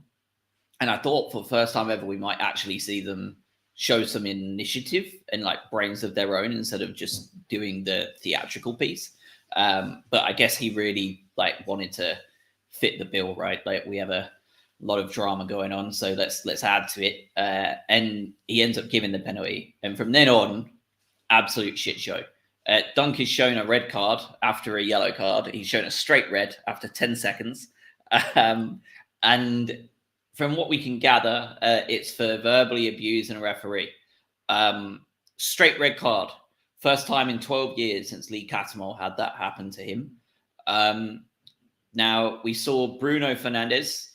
And I thought for the first time ever, we might actually see them show some initiative and like brains of their own instead of just doing the theatrical piece. But I guess he really like wanted to fit the bill, right? Like we have a lot of drama going on, so let's add to it. And he ends up giving the penalty. And from then on, absolute shit show. Dunk is shown a red card after a yellow card. He's shown a straight red after 10 seconds. And from what we can gather, it's for verbally abusing a referee. Straight red card. First time in 12 years since Lee Cattermole had that happen to him. Now, we saw Bruno Fernandes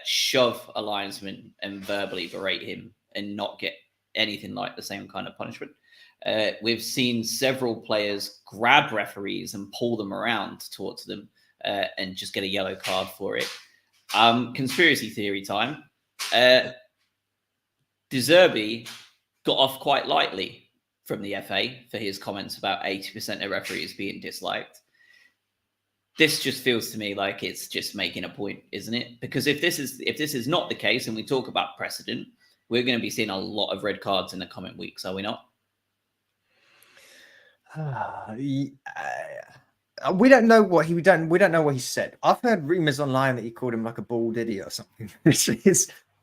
shove a linesman and verbally berate him and not get anything like the same kind of punishment. We've seen several players grab referees and pull them around towards them and just get a yellow card for it. Conspiracy theory time. De Zerbi got off quite lightly from the FA for his comments about 80% of referees being disliked. This just feels to me like it's just making a point, isn't it? Because if this is not the case, and we talk about precedent, we're going to be seeing a lot of red cards in the coming weeks, are we not? We don't know what we don't know what he said. I've heard rumors online that he called him like a bald idiot or something.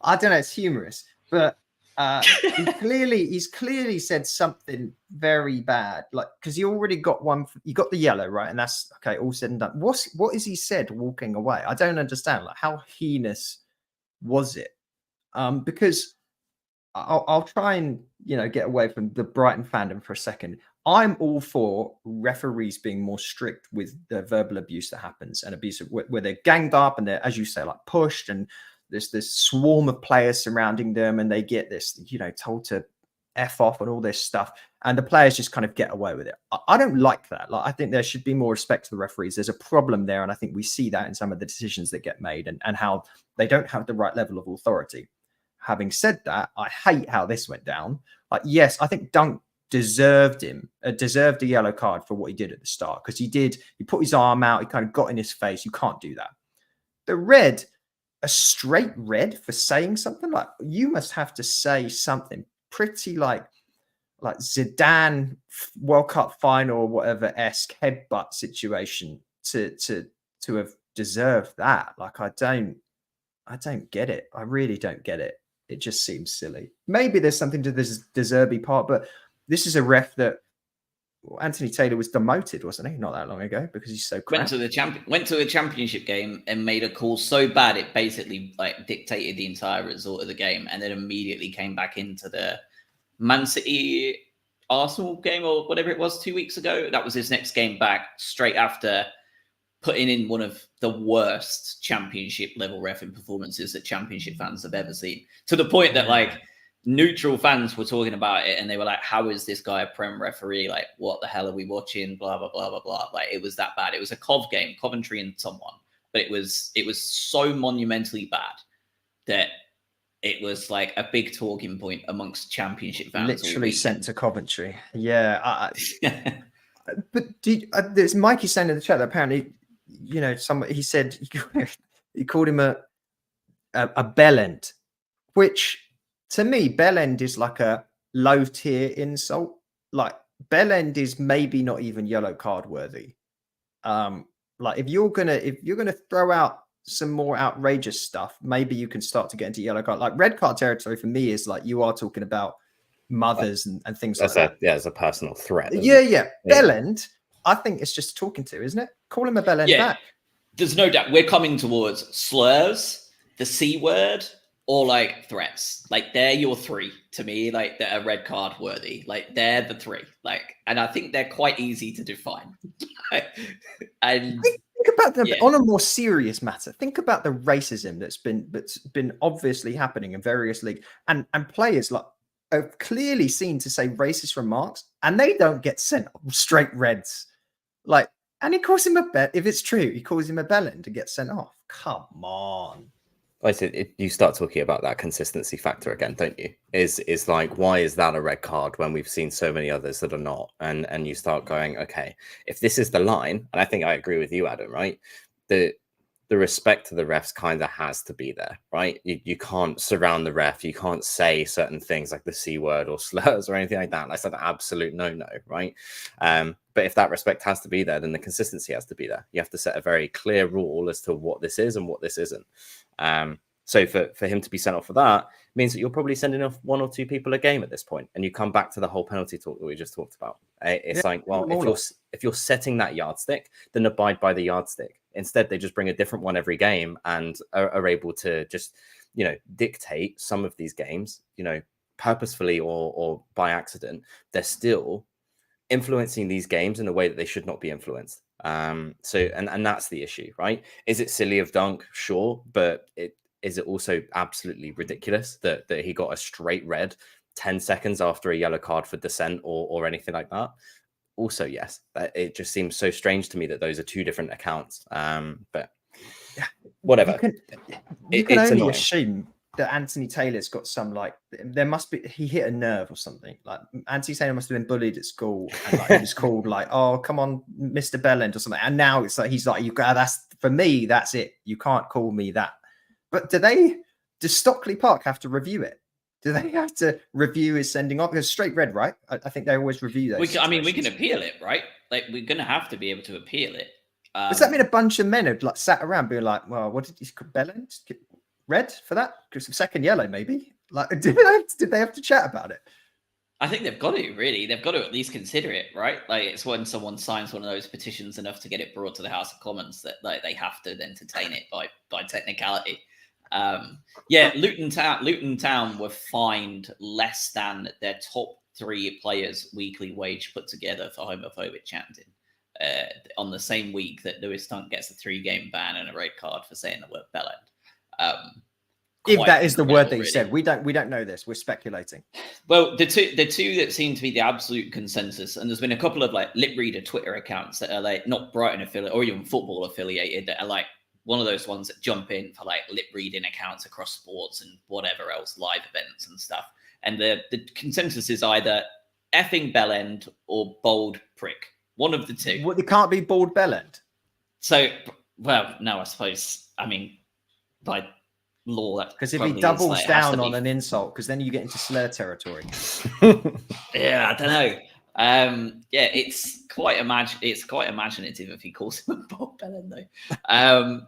I don't know. It's humorous, but he's clearly said something very bad. Like because he already got one. You got the yellow, right? And that's okay. All said and done. What has he said walking away? I don't understand. Like how heinous was it? Because I'll try and get away from the Brighton fandom for a second. I'm all for referees being more strict with the verbal abuse that happens and abuse where they're ganged up and they're, as you say, like pushed and there's this swarm of players surrounding them and they get this, told to F off and all this stuff. And the players just kind of get away with it. I don't like that. Like, I think there should be more respect to the referees. There's a problem there. And I think we see that in some of the decisions that get made and how they don't have the right level of authority. Having said that, I hate how this went down. Like, yes, I think Dunk deserved a yellow card for what he did at the start because he put his arm out, he kind of got in his face. You can't do that. The red, a straight red for saying something like you must have to say something pretty like Zidane World Cup final or whatever esque headbutt situation to have deserved that. Like I don't get it. I really don't get it. It just seems silly. Maybe there's something to this De Zerbi part, but this is a ref that Anthony Taylor was demoted, wasn't he? Not that long ago because he's so crap. Went to a championship game and made a call so bad it basically like dictated the entire result of the game, and then immediately came back into the Man City Arsenal game or whatever it was 2 weeks ago. That was his next game back straight after putting in one of the worst championship level reffing performances that championship fans have ever seen, to the point that like neutral fans were talking about it and they were like, how is this guy a Prem referee? Like, what the hell are we watching? Blah, blah, blah, blah, blah. Like, it was that bad. It was a Cov game, Coventry and someone, but it was so monumentally bad that it was like a big talking point amongst championship fans. Literally sent to Coventry. Yeah. But there's Mikey saying in the chat that apparently, he said he called him a bellend, which to me, bellend is like a low tier insult. Like bellend is maybe not even yellow card worthy. Like if you're gonna throw out some more outrageous stuff, maybe you can start to get into yellow card. Like red card territory for me is like you are talking about mothers and things like that. Yeah, it's a personal threat. Yeah. Bellend, I think it's just talking to, isn't it? Call him a bellend back. There's no doubt we're coming towards slurs, the C word, or like threats. Like they're your three to me, like that are red card worthy. Like they're the three. Like, and I think they're quite easy to define. And think about on a more serious matter. Think about the racism that's been obviously happening in various leagues and players like are clearly seen to say racist remarks, and they don't get sent straight reds. Like, and he calls him if it's true, he calls him a bellend and gets sent off. Come on. I said, you start talking about that consistency factor again, don't you? Is like, why is that a red card when we've seen so many others that are not? And you start going, okay, if this is the line, and I think I agree with you, Adam, right? The respect to the refs kind of has to be there, right? You can't surround the ref. You can't say certain things like the C word or slurs or anything like that. That's an absolute no-no, right? But if that respect has to be there, then the consistency has to be there. You have to set a very clear rule as to what this is and what this isn't. So for him to be sent off for that means that you're probably sending off 1 or 2 people a game at this point, and you come back to the whole penalty talk that we just talked about. It's like, well, if you're setting that yardstick, then abide by the yardstick. Instead, they just bring a different one every game and are able to just, dictate some of these games, purposefully or by accident. They're still influencing these games in a way that they should not be influenced. So that's the issue, right? Is it silly of Dunk? Sure, but is it also absolutely ridiculous that he got a straight red 10 seconds after a yellow card for dissent or anything like that? Also, yes. It just seems so strange to me that those are 2 different accounts. But whatever. You can only assume that Anthony Taylor's got some, there must be, he hit a nerve or something. Like, Anthony Taylor must have been bullied at school, and he was called oh, come on, Mr. Bellend or something. And now it's like, he's like, that's for me, that's it. You can't call me that. But does Stockley Park have to review it? Do they have to review his sending off? Because straight red, right? I think they always review those. We can appeal it, right? Like, we're going to have to be able to appeal it. Does that mean a bunch of men have sat around being like, well, what did he Bellend red for that? Because the second yellow, maybe. Like, did they have to chat about it? I think they've got to, really. They've got to at least consider it, right? Like, it's when someone signs one of those petitions enough to get it brought to the House of Commons that they have to entertain it by technicality. Luton Town were fined less than their top 3 players' weekly wage put together for homophobic chanting on the same week that Lewis Dunk gets a 3-game ban and a red card for saying the word bellend. If that is the word that he said, we don't know this. We're speculating. Well, the two that seem to be the absolute consensus, and there's been a couple of lip reader Twitter accounts that are not Brighton affiliated or even football affiliated that are one of those ones that jump in for lip reading accounts across sports and whatever else, live events and stuff. And the consensus is either effing bellend or bold prick. One of the 2. Well, it can't be bald bellend. So, well, no, I suppose. I mean, by law, that because if he doubles down on an insult, because then you get into slur territory. Yeah, I don't know. It's quite imaginative if he calls him a bald bellend, though.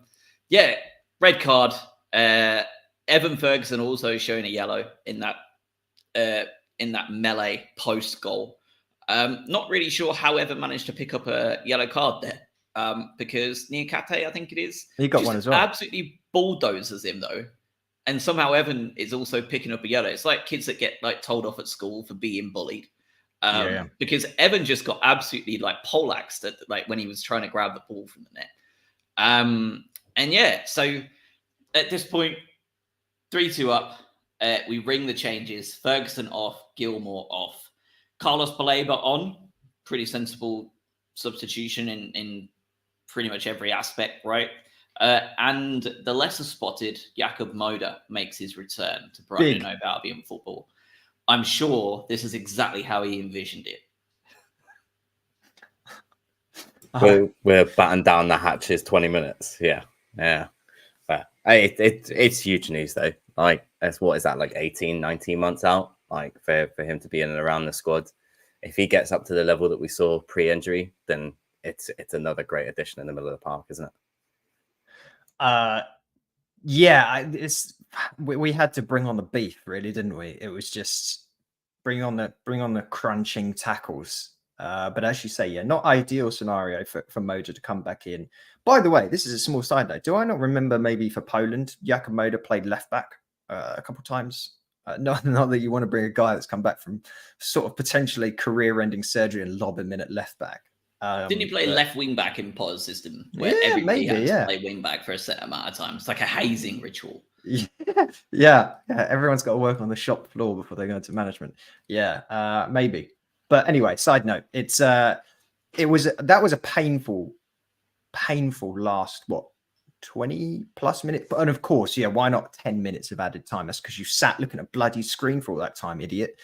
Red card. Evan Ferguson also showing a yellow in that melee post goal. Not really sure how Evan managed to pick up a yellow card there. Because Niakate, I think it is, he got one as well. Absolutely bulldozers him though, and somehow Evan is also picking up a yellow. It's like kids that get told off at school for being bullied. Because Evan just got absolutely poleaxed at when he was trying to grab the ball from the net. So at this point, 3-2 up. We ring the changes. Ferguson off, Gilmore off, Carlos Baleba on. Pretty sensible substitution in pretty much every aspect, right? And the lesser spotted Jakub Moder makes his return to Brighton and Hove Albion football. I'm sure this is exactly how he envisioned it. We're batting down the hatches 20 minutes. Yeah. But it's huge news though. What is that, 18, 19 months out? For him to be in and around the squad. If he gets up to the level that we saw pre-injury, then it's another great addition in the middle of the park, isn't it? We had to bring on the beef, really, didn't we? It was just bring on the crunching tackles. But as you say, not ideal scenario for Moder to come back in. By the way, this is a small side note. Do I not remember maybe for Poland, Jakub Moder played left back a couple of times? Not that you want to bring a guy that's come back from sort of potentially career-ending surgery and lob him in at left back. Didn't he play left wing back in Pod's system where everybody had to play wing back for a set amount of time? It's like a hazing ritual. Yeah. Everyone's got to work on the shop floor before they go into management. Yeah, maybe. But anyway, side note, that was a painful last 20 plus minutes. And of course, yeah, why not 10 minutes of added time? That's because you sat looking at a bloody screen for all that time, idiot.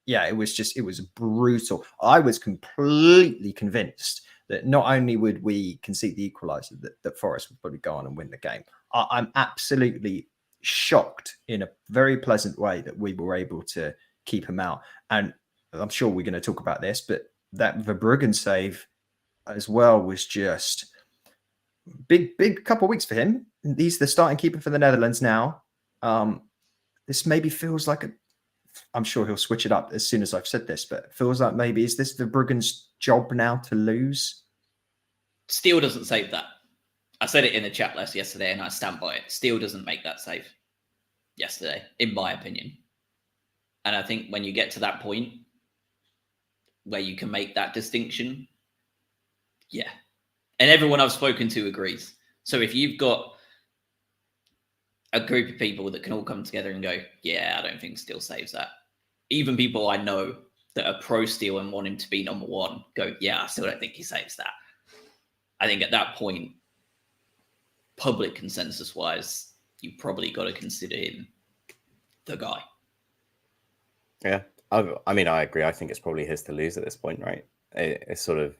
Yeah, it was brutal. I was completely convinced that not only would we concede the equaliser, that Forest would probably go on and win the game. I'm absolutely shocked in a very pleasant way that we were able to keep him out. And I'm sure we're going to talk about this, but that Verbruggen save as well was just big couple of weeks for him. He's the starting keeper for the Netherlands now. This maybe feels like I'm sure he'll switch it up as soon as I've said this, but it feels like maybe is this Verbruggen's job now to lose? Steele doesn't save that. I said it in the chat list yesterday, and I stand by it. Steele doesn't make that save yesterday, in my opinion. And I think when you get to that point where you can make that distinction, yeah. And everyone I've spoken to agrees. So if you've got a group of people that can all come together and go, yeah, I don't think Steele saves that. Even people I know that are pro Steele and want him to be number one go, yeah, I still don't think he saves that. I think at that point, public consensus wise, you probably got to consider him the guy. Yeah. I mean, I agree. I think it's probably his to lose at this point, right? It's sort of,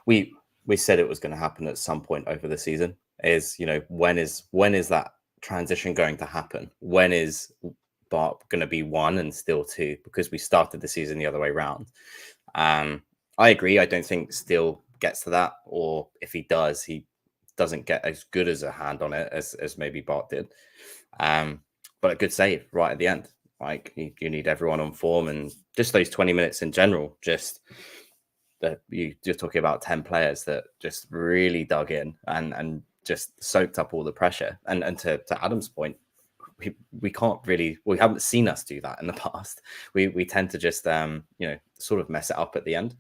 we said it was going to happen at some point over the season. Is, you know, when is that transition going to happen? When is Bart going to be one and Steele two? Because we started the season the other way around. I agree. I don't think Steele gets to that, or if he does, he doesn't get as good as a hand on it as maybe Bart did. But a good save right at the end. Like you need everyone on form, and just those 20 minutes in general, just that you're talking about 10 players that just really dug in and just soaked up all the pressure. And to Adam's point, we haven't seen us do that in the past. We tend to just sort of mess it up at the end.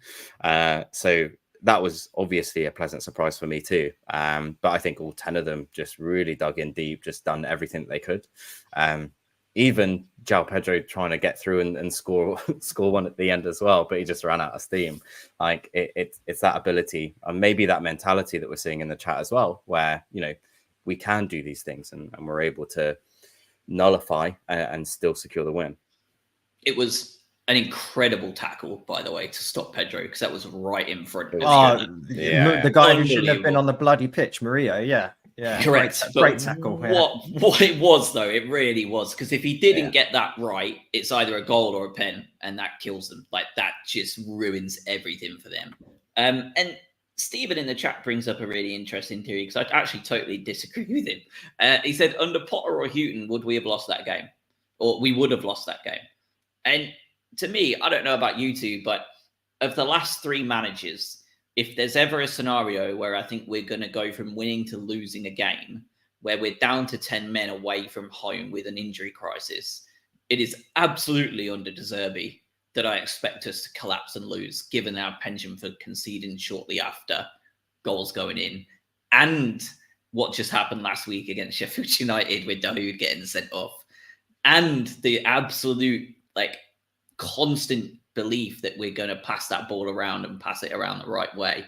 So that was obviously a pleasant surprise for me too. But I think all 10 of them just really dug in deep, just done everything they could. Even João Pedro trying to get through and score one at the end as well, but he just ran out of steam. Like it's that ability and maybe that mentality that we're seeing in the chat as well, where, you know, we can do these things and we're able to nullify and still secure the win. It was an incredible tackle, by the way, to stop Pedro, because that was right in front of the guy who shouldn't have been on the bloody pitch, Murillo. Yeah, correct. Great tackle. What it was, though, it really was, because if he didn't get that right, it's either a goal or a pen, and that kills them. Like, that just ruins everything for them. And Stephen in the chat brings up a really interesting theory, because I actually totally disagree with him. He said, under Potter or Houghton, would we have lost that game? Or we would have lost that game. And to me, I don't know about you two, but of the last three managers, if there's ever a scenario where I think we're going to go from winning to losing a game, where we're down to 10 men away from home with an injury crisis, it is absolutely under De Zerbi that I expect us to collapse and lose, given our penchant for conceding shortly after goals going in. And what just happened last week against Sheffield United with Dahoud getting sent off. And the absolute, constant belief that we're going to pass that ball around and pass it around the right way.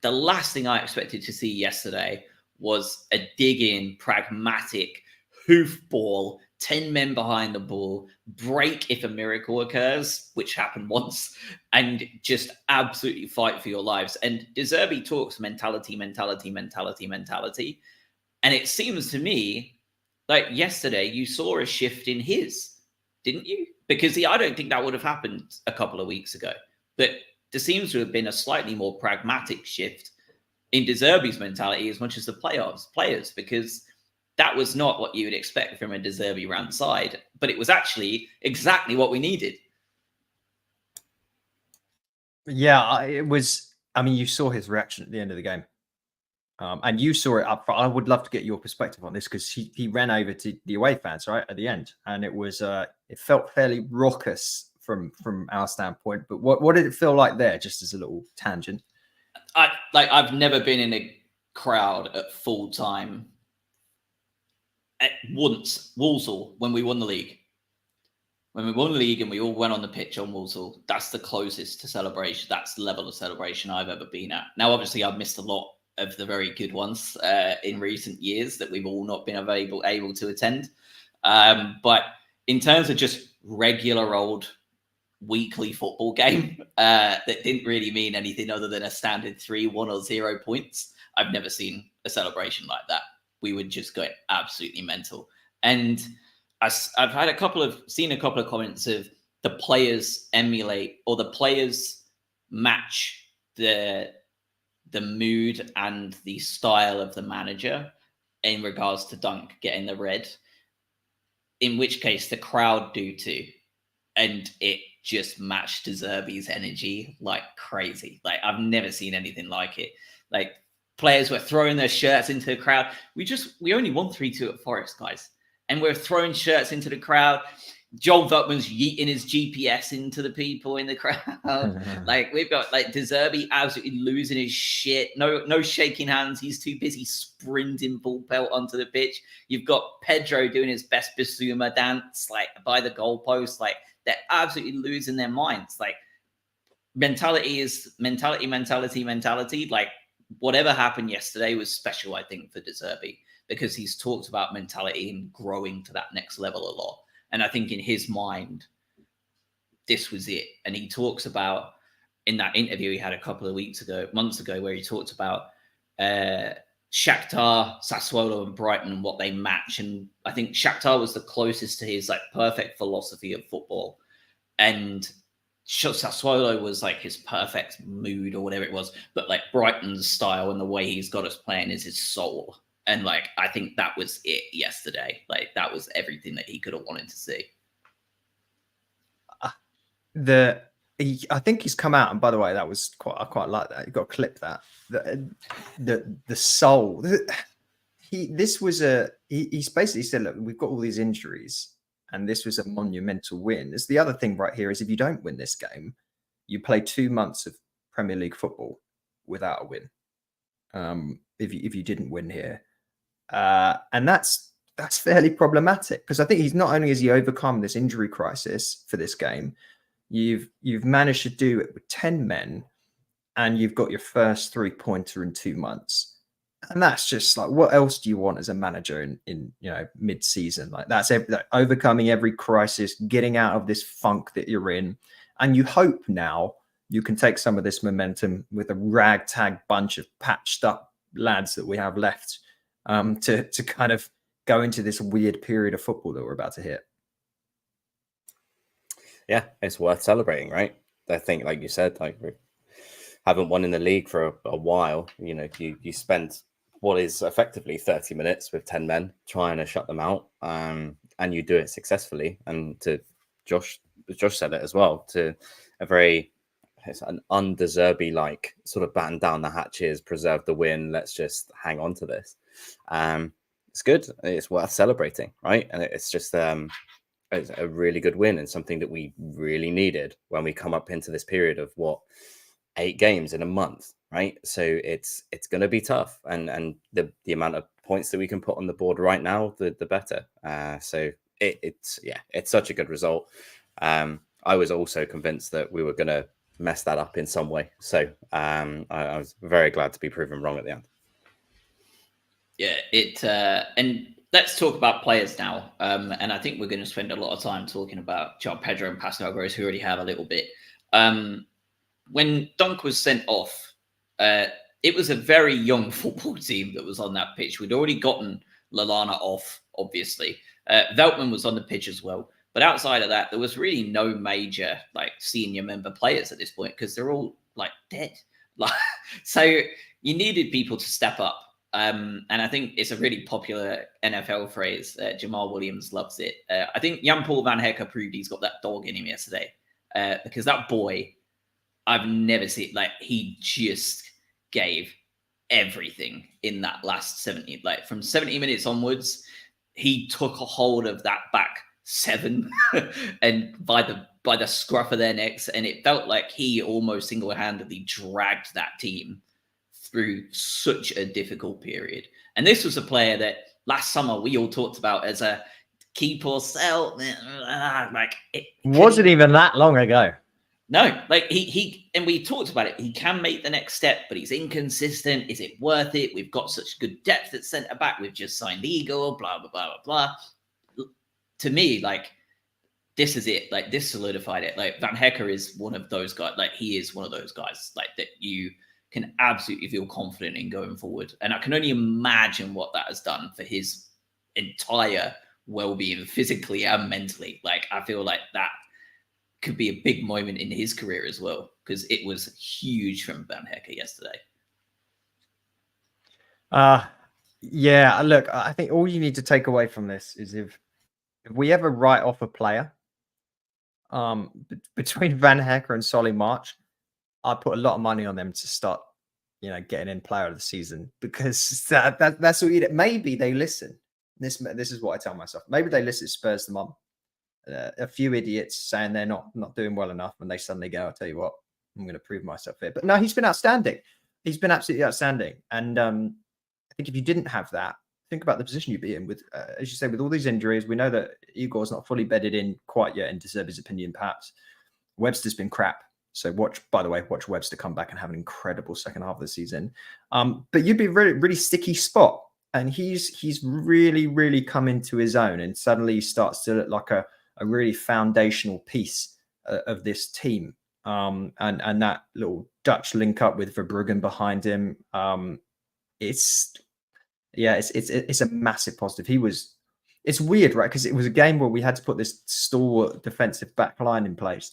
The last thing I expected to see yesterday was a dig-in, pragmatic, hoof ball, 10 men behind the ball, break if a miracle occurs, which happened once, and just absolutely fight for your lives. And De Zerbi talks mentality. And it seems to me like yesterday you saw a shift in his, didn't you? Because I don't think that would have happened a couple of weeks ago. But there seems to have been a slightly more pragmatic shift in De Zerbi's mentality as much as the players, because that was not what you would expect from a De Zerbi ran side. But it was actually exactly what we needed. Yeah, it was. I mean, you saw his reaction at the end of the game. And you saw it up front. I would love to get your perspective on this, because he ran over to the away fans right at the end, and it was it felt fairly raucous from our standpoint. But what did it feel like there? Just as a little tangent, I've never been in a crowd at full time at once, Walsall, when we won the league. When we won the league and we all went on the pitch on Walsall, that's the closest to celebration. That's the level of celebration I've ever been at. Now, obviously, I've missed a lot of the very good ones in recent years that we've all not been able to attend. But in terms of just regular old weekly football game that didn't really mean anything other than a standard 3-1 or 0 points, I've never seen a celebration like that. We would just go absolutely mental. And I've seen a couple of comments of the players emulate or the players match the mood and the style of the manager in regards to Dunk getting the red, in which case the crowd do too. And it just matched De Zerbi's energy like crazy. Like, I've never seen anything like it. Like, players were throwing their shirts into the crowd. We only won 3-2 at Forest, guys. And we're throwing shirts into the crowd. Joel Veltman's yeeting his GPS into the people in the crowd. Like, we've got like De Zerbi absolutely losing his shit. No shaking hands. He's too busy sprinting full pelt onto the pitch. You've got Pedro doing his best Basuma dance, like by the goalpost. Like, they're absolutely losing their minds. Like, mentality is mentality. Like, whatever happened yesterday was special, I think, for De Zerbi, because he's talked about mentality and growing to that next level a lot. And I think in his mind, this was it. And he talks about, in that interview he had a couple of months ago, where he talked about Shakhtar, Sassuolo and Brighton and what they match. And I think Shakhtar was the closest to his like perfect philosophy of football. And Sassuolo was like his perfect mood or whatever it was. But like Brighton's style and the way he's got us playing is his soul. And like, I think that was it yesterday. Like, that was everything that he could have wanted to see. I think he's come out, and by the way, I quite like that. You got to clip that. The soul. He's basically said, look, we've got all these injuries, and this was a monumental win. There's the other thing right here is, if you don't win this game, you play 2 months of Premier League football without a win. If you didn't win here. And that's fairly problematic, because I think he's not only has he overcome this injury crisis for this game, you've managed to do it with 10 men, and you've got your first 3-pointer in 2 months. And that's just like, what else do you want as a manager in mid-season? Like, that's overcoming every crisis, getting out of this funk that you're in. And you hope now you can take some of this momentum with a ragtag bunch of patched up lads that we have left, to kind of go into this weird period of football that we're about to hit. Yeah, it's worth celebrating, right? I think, like you said, like, we haven't won in the league for a while. You spend what is effectively 30 minutes with 10 men trying to shut them out, and you do it successfully. And to Josh said it as well, to it's an De Zerbi like sort of batten down the hatches, preserve the win. Let's just hang on to this. It's good. It's worth celebrating, right? And it's just it's a really good win, and something that we really needed when we come up into this period of 8 games in a month, right? So it's going to be tough, and the amount of points that we can put on the board right now, the better. So it's such a good result. I was also convinced that we were going to mess that up in some way. So I was very glad to be proven wrong at the end. Yeah, and let's talk about players now. And I think we're going to spend a lot of time talking about João Pedro and Pascal Gross, who already have a little bit. When Dunk was sent off, it was a very young football team that was on that pitch. We'd already gotten Lallana off, obviously. Veltman was on the pitch as well. But outside of that, there was really no major like senior member players at this point, because they're all like dead. So you needed people to step up. And I think it's a really popular NFL phrase. Jamal Williams loves it. I think Jan-Paul Van Hecker proved he's got that dog in him yesterday, because that boy, I've never seen, like, he just gave everything in that last 70. Like, from 70 minutes onwards, he took a hold of that back 7 and by the scruff of their necks, and it felt like he almost single-handedly dragged that team through such a difficult period. And this was a player that last summer we all talked about as a keep or sell. Like it wasn't even that long ago. No, like he and we talked about it. He can make the next step, but he's inconsistent. Is it worth it? We've got such good depth at centre back. We've just signed Igor, blah blah blah blah blah. To me, like this is it. Like this solidified it. Like Van Hecker is one of those guys. Like he is one of those guys. Like that you can absolutely feel confident in going forward. And I can only imagine what that has done for his entire well-being, physically and mentally. Like I feel like that could be a big moment in his career as well, because it was huge from Van Hecker yesterday. Yeah, look, I think all you need to take away from this is if we ever write off a player, between Van Hecker and Solly March, I put a lot of money on them to start, getting in player of the season, because that's all you need. Maybe they listen. This is what I tell myself. Maybe they listen, Spurs them on. A few idiots saying they're not doing well enough, and they suddenly go, I'll tell you what, I'm going to prove myself here. But no, he's been outstanding. He's been absolutely outstanding. And I think if you didn't have that, think about the position you'd be in with, as you say, with all these injuries. We know that Igor's not fully bedded in quite yet, in De Zerbi's opinion, perhaps. Webster's been crap. So watch Webster come back and have an incredible second half of the season. But you'd be a really, really sticky spot. And he's really, really come into his own, and suddenly he starts to look like a really foundational piece of this team. And that little Dutch link up with Verbruggen behind him. It's a massive positive. It's weird, right? Because it was a game where we had to put this stalwart defensive back line in place.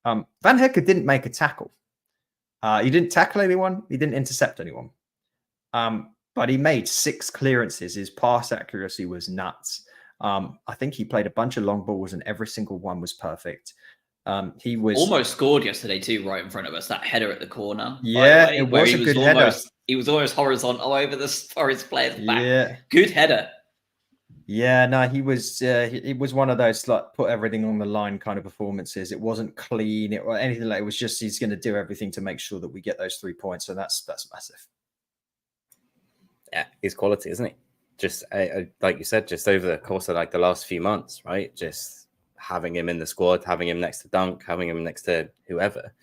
Van Hecker didn't make a tackle. He didn't tackle anyone. He didn't intercept anyone. But he made 6 clearances. His pass accuracy was nuts. I think he played a bunch of long balls, and every single one was perfect. He was almost scored yesterday too, right in front of us. That header at the corner. Yeah, it was a good header. He was almost horizontal over the Forest player's back. Yeah, good header. Yeah, no, he was. It was one of those like put everything on the line kind of performances. It wasn't clean or anything like. It was just he's going to do everything to make sure that we get those 3 points, and that's massive. Yeah, he's quality, isn't he? Just like you said, just over the course of like the last few months, right? Just having him in the squad, having him next to Dunk, having him next to whoever,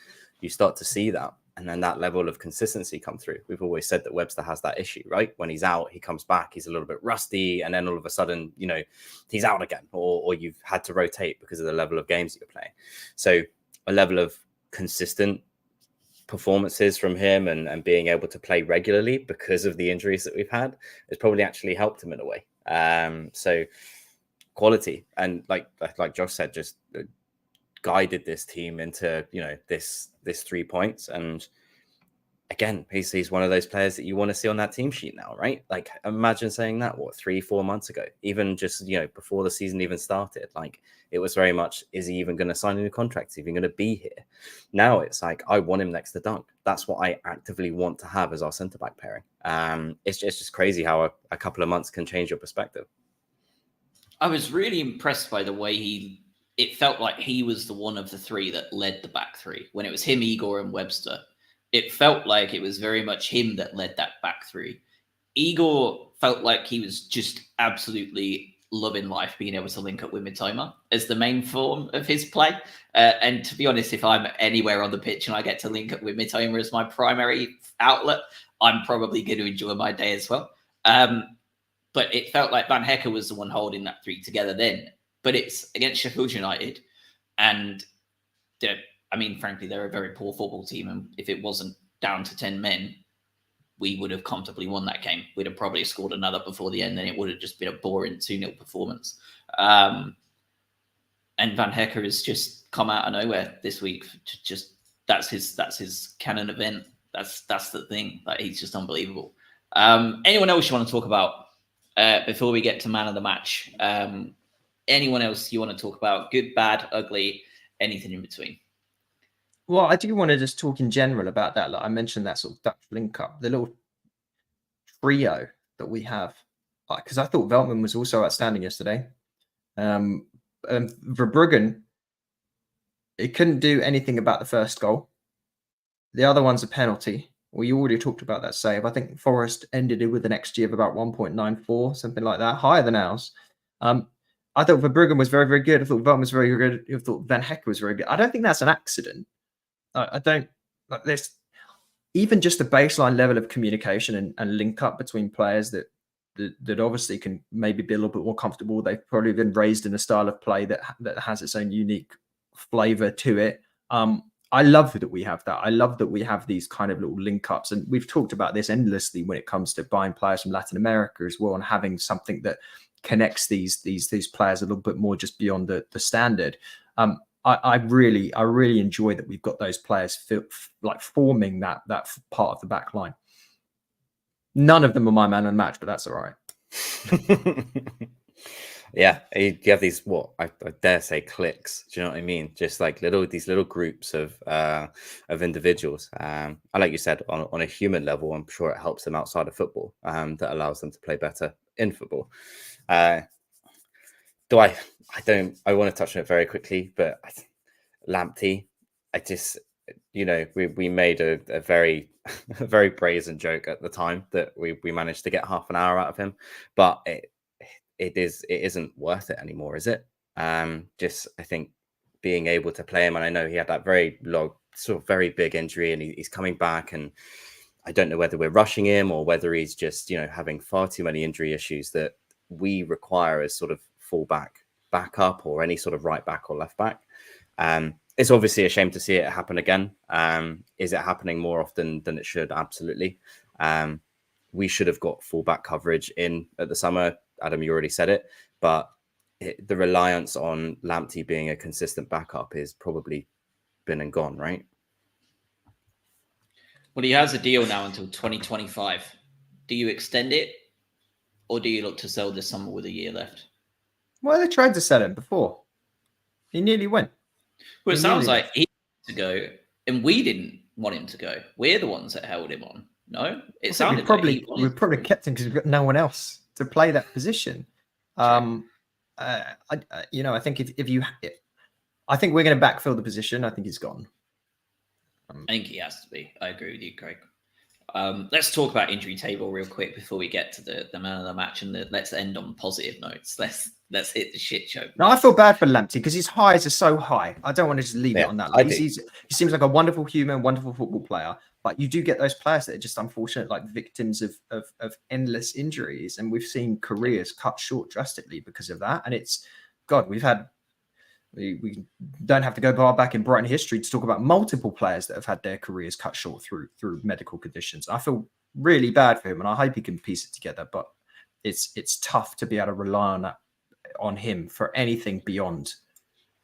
you start to see that. And then that level of consistency come through. We've always said that Webster has that issue, right? When he's out, he comes back, he's a little bit rusty. And then all of a sudden, he's out again, or you've had to rotate because of the level of games that you're playing. So a level of consistent performances from him and being able to play regularly because of the injuries that we've had has probably actually helped him in a way. So quality, and like Josh said, just guided this team into this 3 points. And again, he's one of those players that you want to see on that team sheet now, right? Like imagine saying that 3-4 months ago, even just before the season even started. Like it was very much, is he even going to sign a new contract? Is he even going to be here? Now it's like, I want him next to Dunk. That's what I actively want to have as our centre back pairing. It's just crazy how a couple of months can change your perspective. I was really impressed by the way it felt like he was the one of the 3 that led the back 3. When it was him, Igor, and Webster, it felt like it was very much him that led that back 3. Igor felt like he was just absolutely loving life, being able to link up with Mitoma as the main form of his play. And to be honest, if I'm anywhere on the pitch and I get to link up with Mitoma as my primary outlet, I'm probably going to enjoy my day as well. But it felt like Van Hecker was the one holding that 3 together then. But it's against Sheffield United. And frankly, they're a very poor football team. And if it wasn't down to 10 men, we would have comfortably won that game. We'd have probably scored another before the end, and it would have just been a boring 2-0 performance. And Van Hecker has just come out of nowhere this week. That's his canon event. That's the thing. Like he's just unbelievable. Anyone else you want to talk about before we get to man of the match? Anyone else you want to talk about? Good, bad, ugly, anything in between? Well, I do want to just talk in general about that. Like I mentioned that sort of Dutch link up, the little trio that we have. Because I thought Veltman was also outstanding yesterday. Verbruggen, he couldn't do anything about the first goal. The other one's a penalty. We already talked about that save. I think Forest ended it with an XG of about 1.94, something like that, higher than ours. I thought Verbruggen was very, very good. I thought Veltman was very good. I thought Van Heck was very good. I don't think that's an accident. I don't like this. Even just the baseline level of communication and link up between players that obviously can maybe be a little bit more comfortable. They've probably been raised in a style of play that has its own unique flavor to it. I love that we have that. I love that we have these kind of little link ups, and we've talked about this endlessly when it comes to buying players from Latin America as well, and having something that connects these players a little bit more just beyond the standard. I really enjoy that we've got those players forming that part of the back line. None of them are my man of the match, but that's all right. Yeah, you have these I dare say clicks. Do you know what I mean? Just like these little groups of individuals. And like you said, on a human level, I'm sure it helps them outside of football. That allows them to play better in football. I want to touch on it very quickly, but Lamptey, we made a very a very brazen joke at the time that we managed to get half an hour out of him, but it isn't worth it anymore, is it? I think being able to play him, and I know he had that very very big injury, and he's coming back, and I don't know whether we're rushing him or whether he's just having far too many injury issues that we require as sort of fullback backup or any sort of right back or left back. It's obviously a shame to see it happen again. Is it happening more often than it should? Absolutely. We should have got fullback coverage in at the summer. Adam, you already said it, but the reliance on Lamptey being a consistent backup is probably been and gone, right? Well, he has a deal now until 2025. Do you extend it, or do you look to sell this summer with a year left? Well, they tried to sell him before. He nearly went. Well, it sounds like he wanted to go, and we didn't want him to go. We're the ones that held him on. No, it sounded we probably kept him because we've got no one else to play that position. I think I think we're going to backfill the position. I think he's gone. I think he has to be. I agree with you, Craig. Let's talk about injury table real quick before we get to the man of the match, and let's end on positive notes. Let's hit the shit show. No, I feel bad for Lamptey because his highs are so high. I don't want to just leave it on that. He seems like a wonderful human, wonderful football player. But you do get those players that are just unfortunate, like victims of endless injuries. And we've seen careers cut short drastically because of that. And we don't have to go far back in Brighton history to talk about multiple players that have had their careers cut short through medical conditions. I feel really bad for him, and I hope he can piece it together. But it's tough to be able to rely on him for anything beyond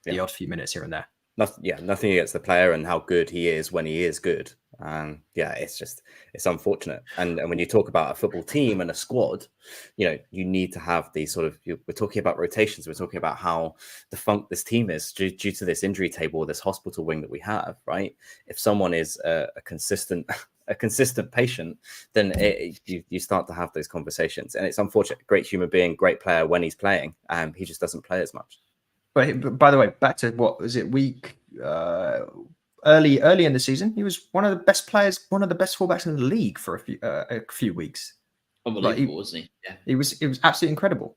the odd few minutes here and there. Nothing against the player and how good he is when he is good. It's unfortunate. And when you talk about a football team and a squad, you need to have these we're talking about rotations. We're talking about how defunct this team is due to this injury table, this hospital wing that we have, right? If someone is a consistent patient, then you start to have those conversations. And it's unfortunate. Great human being, great player when he's playing. He just doesn't play as much. But by the way, back to what was it? Early in the season, he was one of the best players, one of the best fullbacks in the league for a few weeks. Unbelievable, wasn't he? Yeah, it was absolutely incredible.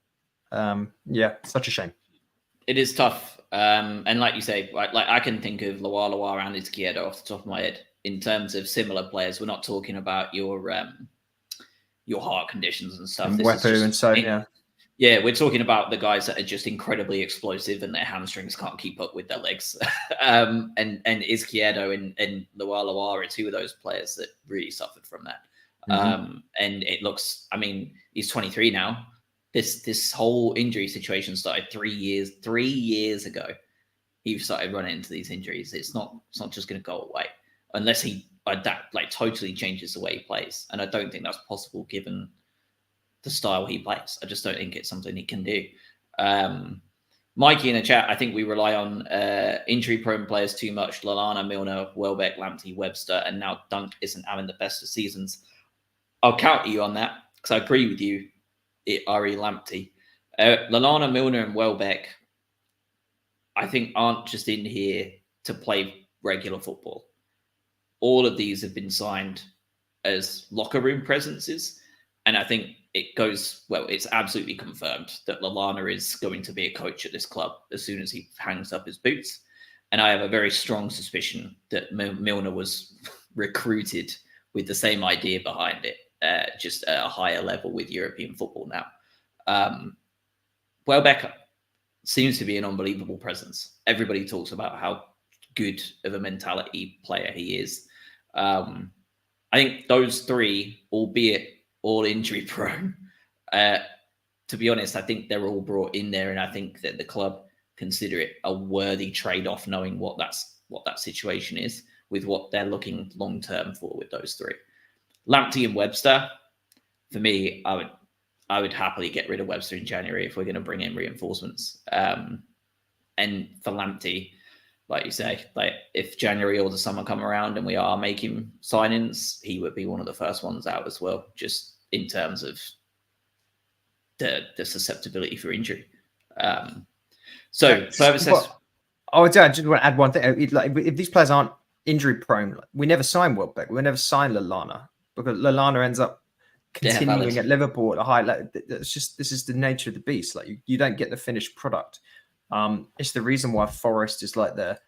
Such a shame. It is tough, and like you say, like I can think of Loa and Izquierdo off the top of my head in terms of similar players. We're not talking about your heart conditions and stuff. Yeah, we're talking about the guys that are just incredibly explosive and their hamstrings can't keep up with their legs. And Izquierdo and Loa are two of those players that really suffered from that. Mm-hmm. And it looks, he's 23 now. This whole injury situation started 3 years ago. He started running into these injuries. It's not just going to go away unless he totally changes the way he plays. And I don't think that's possible given the style he plays. I just don't think it's something he can do. Mikey in the chat, I think we rely on injury-prone players too much. Lallana, Milner, Welbeck, Lamptey, Webster, and now Dunk isn't having the best of seasons. I'll counter you on that because I agree with you, Ari Lamptey. Lallana, Milner, and Welbeck, I think, aren't just in here to play regular football. All of these have been signed as locker room presences. And I think it's absolutely confirmed that Lallana is going to be a coach at this club as soon as he hangs up his boots. And I have a very strong suspicion that Milner was recruited with the same idea behind it, just at a higher level with European football now. Welbeck seems to be an unbelievable presence. Everybody talks about how good of a mentality player he is. I think those three, albeit all injury prone, to be honest, I think they're all brought in there, and I think that the club consider it a worthy trade-off, knowing what that situation is with what they're looking long-term for with those three. Lamptey and Webster, for me, I would happily get rid of Webster in January if we're going to bring in reinforcements. And for Lamptey, like you say, like if January or the summer come around and we are making signings, he would be one of the first ones out as well, just in terms of the susceptibility for injury. So further says, I just want to add one thing. Like, if these players aren't injury prone, we never sign Welbeck. We never sign Lallana, because Lallana ends up continuing at Liverpool at a high level. This is the nature of the beast. Like you don't get the finished product. It's the reason why Forest is like a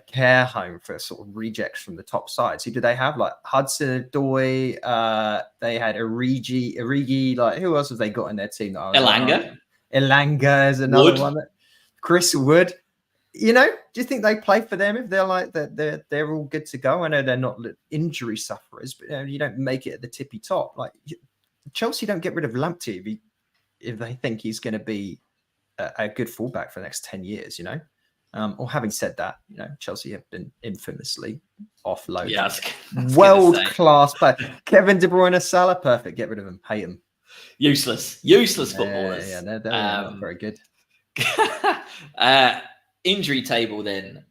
care home for sort of rejects from the top sides. Who do they have? Like Hudson Odoi. They had Origi. Like who else have they got in their team? Elanga is another one. Chris Wood. Do you think they play for them if they're like that? They're all good to go. I know they're not injury sufferers, but you don't make it at the tippy top. Like Chelsea don't get rid of Lamptey if they think he's going to be a good fullback for the next 10 years. Or having said that, Chelsea have been infamously offloaded. Yeah, world-class player. Kevin De Bruyne, Salah, perfect. Get rid of him. Hate him. Useless footballers. Yeah, they're not very good. Injury table then.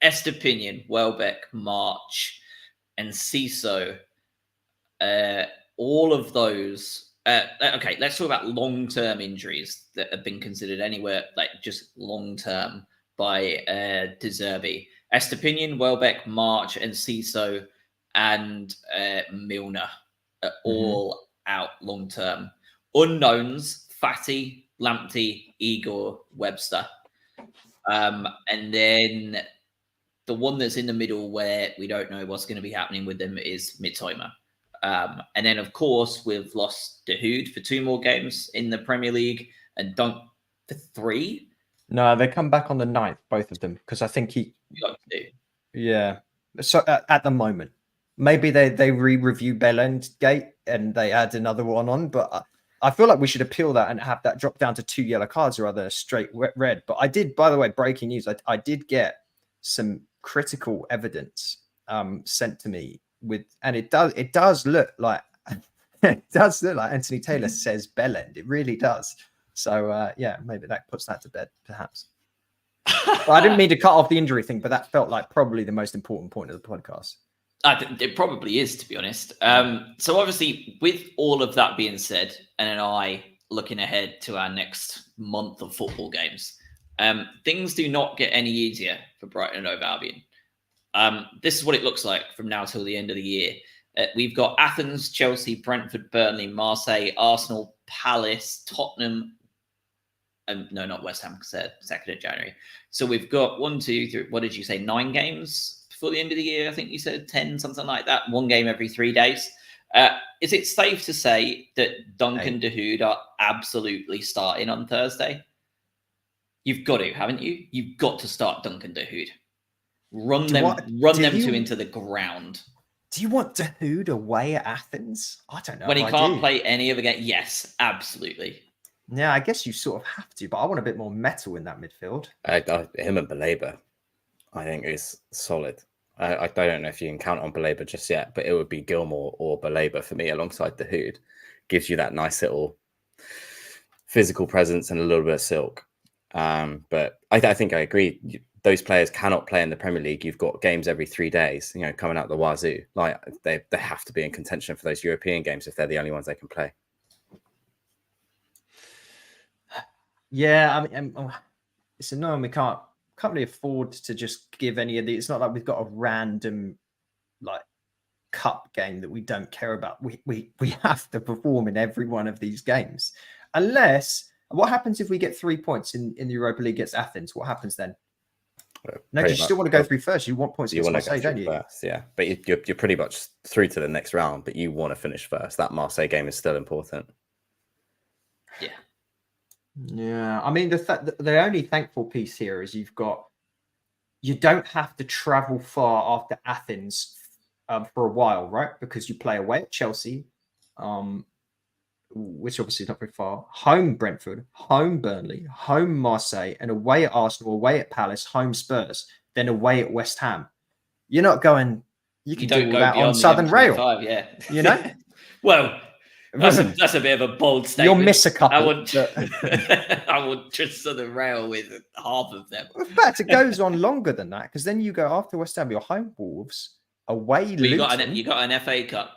Estepinian, Welbeck, March, and Ciso. All of those. Okay, let's talk about long-term injuries that have been considered anywhere, like just long-term by De Zerbi. Estepinian, Welbeck, March, and Ciso, and Milner are all out long-term. Unknowns, Fatty, Lamptey, Igor, Webster. And then the one that's in the middle where we don't know what's going to be happening with them is Mitoma. And then, of course, we've lost De Hood for 2 more games in the Premier League and Dunk for 3. No, they come back on the 9th, both of them, because I think Yeah. So at the moment, maybe they re-review Bellend Gate and they add another one on, but I feel like we should appeal that and have that drop down to 2 yellow cards rather than a straight red. But I did, by the way, breaking news, I did get some critical evidence sent to me and it does look like Anthony Taylor says Bellend. It really does. So maybe that puts that to bed, perhaps. But I didn't mean to cut off the injury thing, but that felt like probably the most important point of the podcast. It probably is, to be honest. So obviously, with all of that being said, and an eye looking ahead to our next month of football games, things do not get any easier for Brighton and Hove Albion. This is what it looks like from now till the end of the year. We've got Athens, Chelsea, Brentford, Burnley, Marseille, Arsenal, Palace, Tottenham. No, not West Ham, because they're 2nd of January. So we've got 1, 2, 3, what did you say, 9 games before the end of the year? I think you said 10, something like that. 1 game every 3 days. Is it safe to say that Duncan De Hood are absolutely starting on Thursday? You've got to, haven't you? You've got to start Duncan De Hood. Run them two into the ground. Do you want De Hood away at Athens? I don't know. When he can't play any other game? Yes, absolutely. Yeah, I guess you sort of have to, but I want a bit more metal in that midfield. Him and Baleba, I think, is solid. I don't know if you can count on Baleba just yet, but it would be Gilmore or Baleba for me alongside De Hood. Gives you that nice little physical presence and a little bit of silk. But I think I agree. Those players cannot play in the Premier League. You've got games every 3 days, coming out the wazoo. Like they have to be in contention for those European games if they're the only ones they can play. Yeah, I mean, it's annoying. We can't really afford to just give any of these. It's not like we've got a random cup game that we don't care about. We have to perform in every one of these games. Unless, what happens if we get 3 points in the Europa League against Athens? What happens then? No, Pretty you still want to go much. through first. You want points You against want to go Marseille, through don't you? first, yeah. But you're pretty much through to the next round, but you want to finish first. That Marseille game is still important. Yeah. Yeah. I mean, the only thankful piece here is you don't have to travel far after Athens for a while, right? Because you play away at Chelsea, which obviously is not very far, home Brentford, home Burnley, home Marseille, and away at Arsenal, away at Palace, home Spurs, then away at West Ham. You're not going, you can do all that on Southern Rail. Yeah. You know? Well, that's a bit of a bold statement. You'll miss a couple. I would trust Southern Rail with half of them. In fact, it goes on longer than that because then you go after West Ham, you're home Wolves, away Well, Luton. you got an FA Cup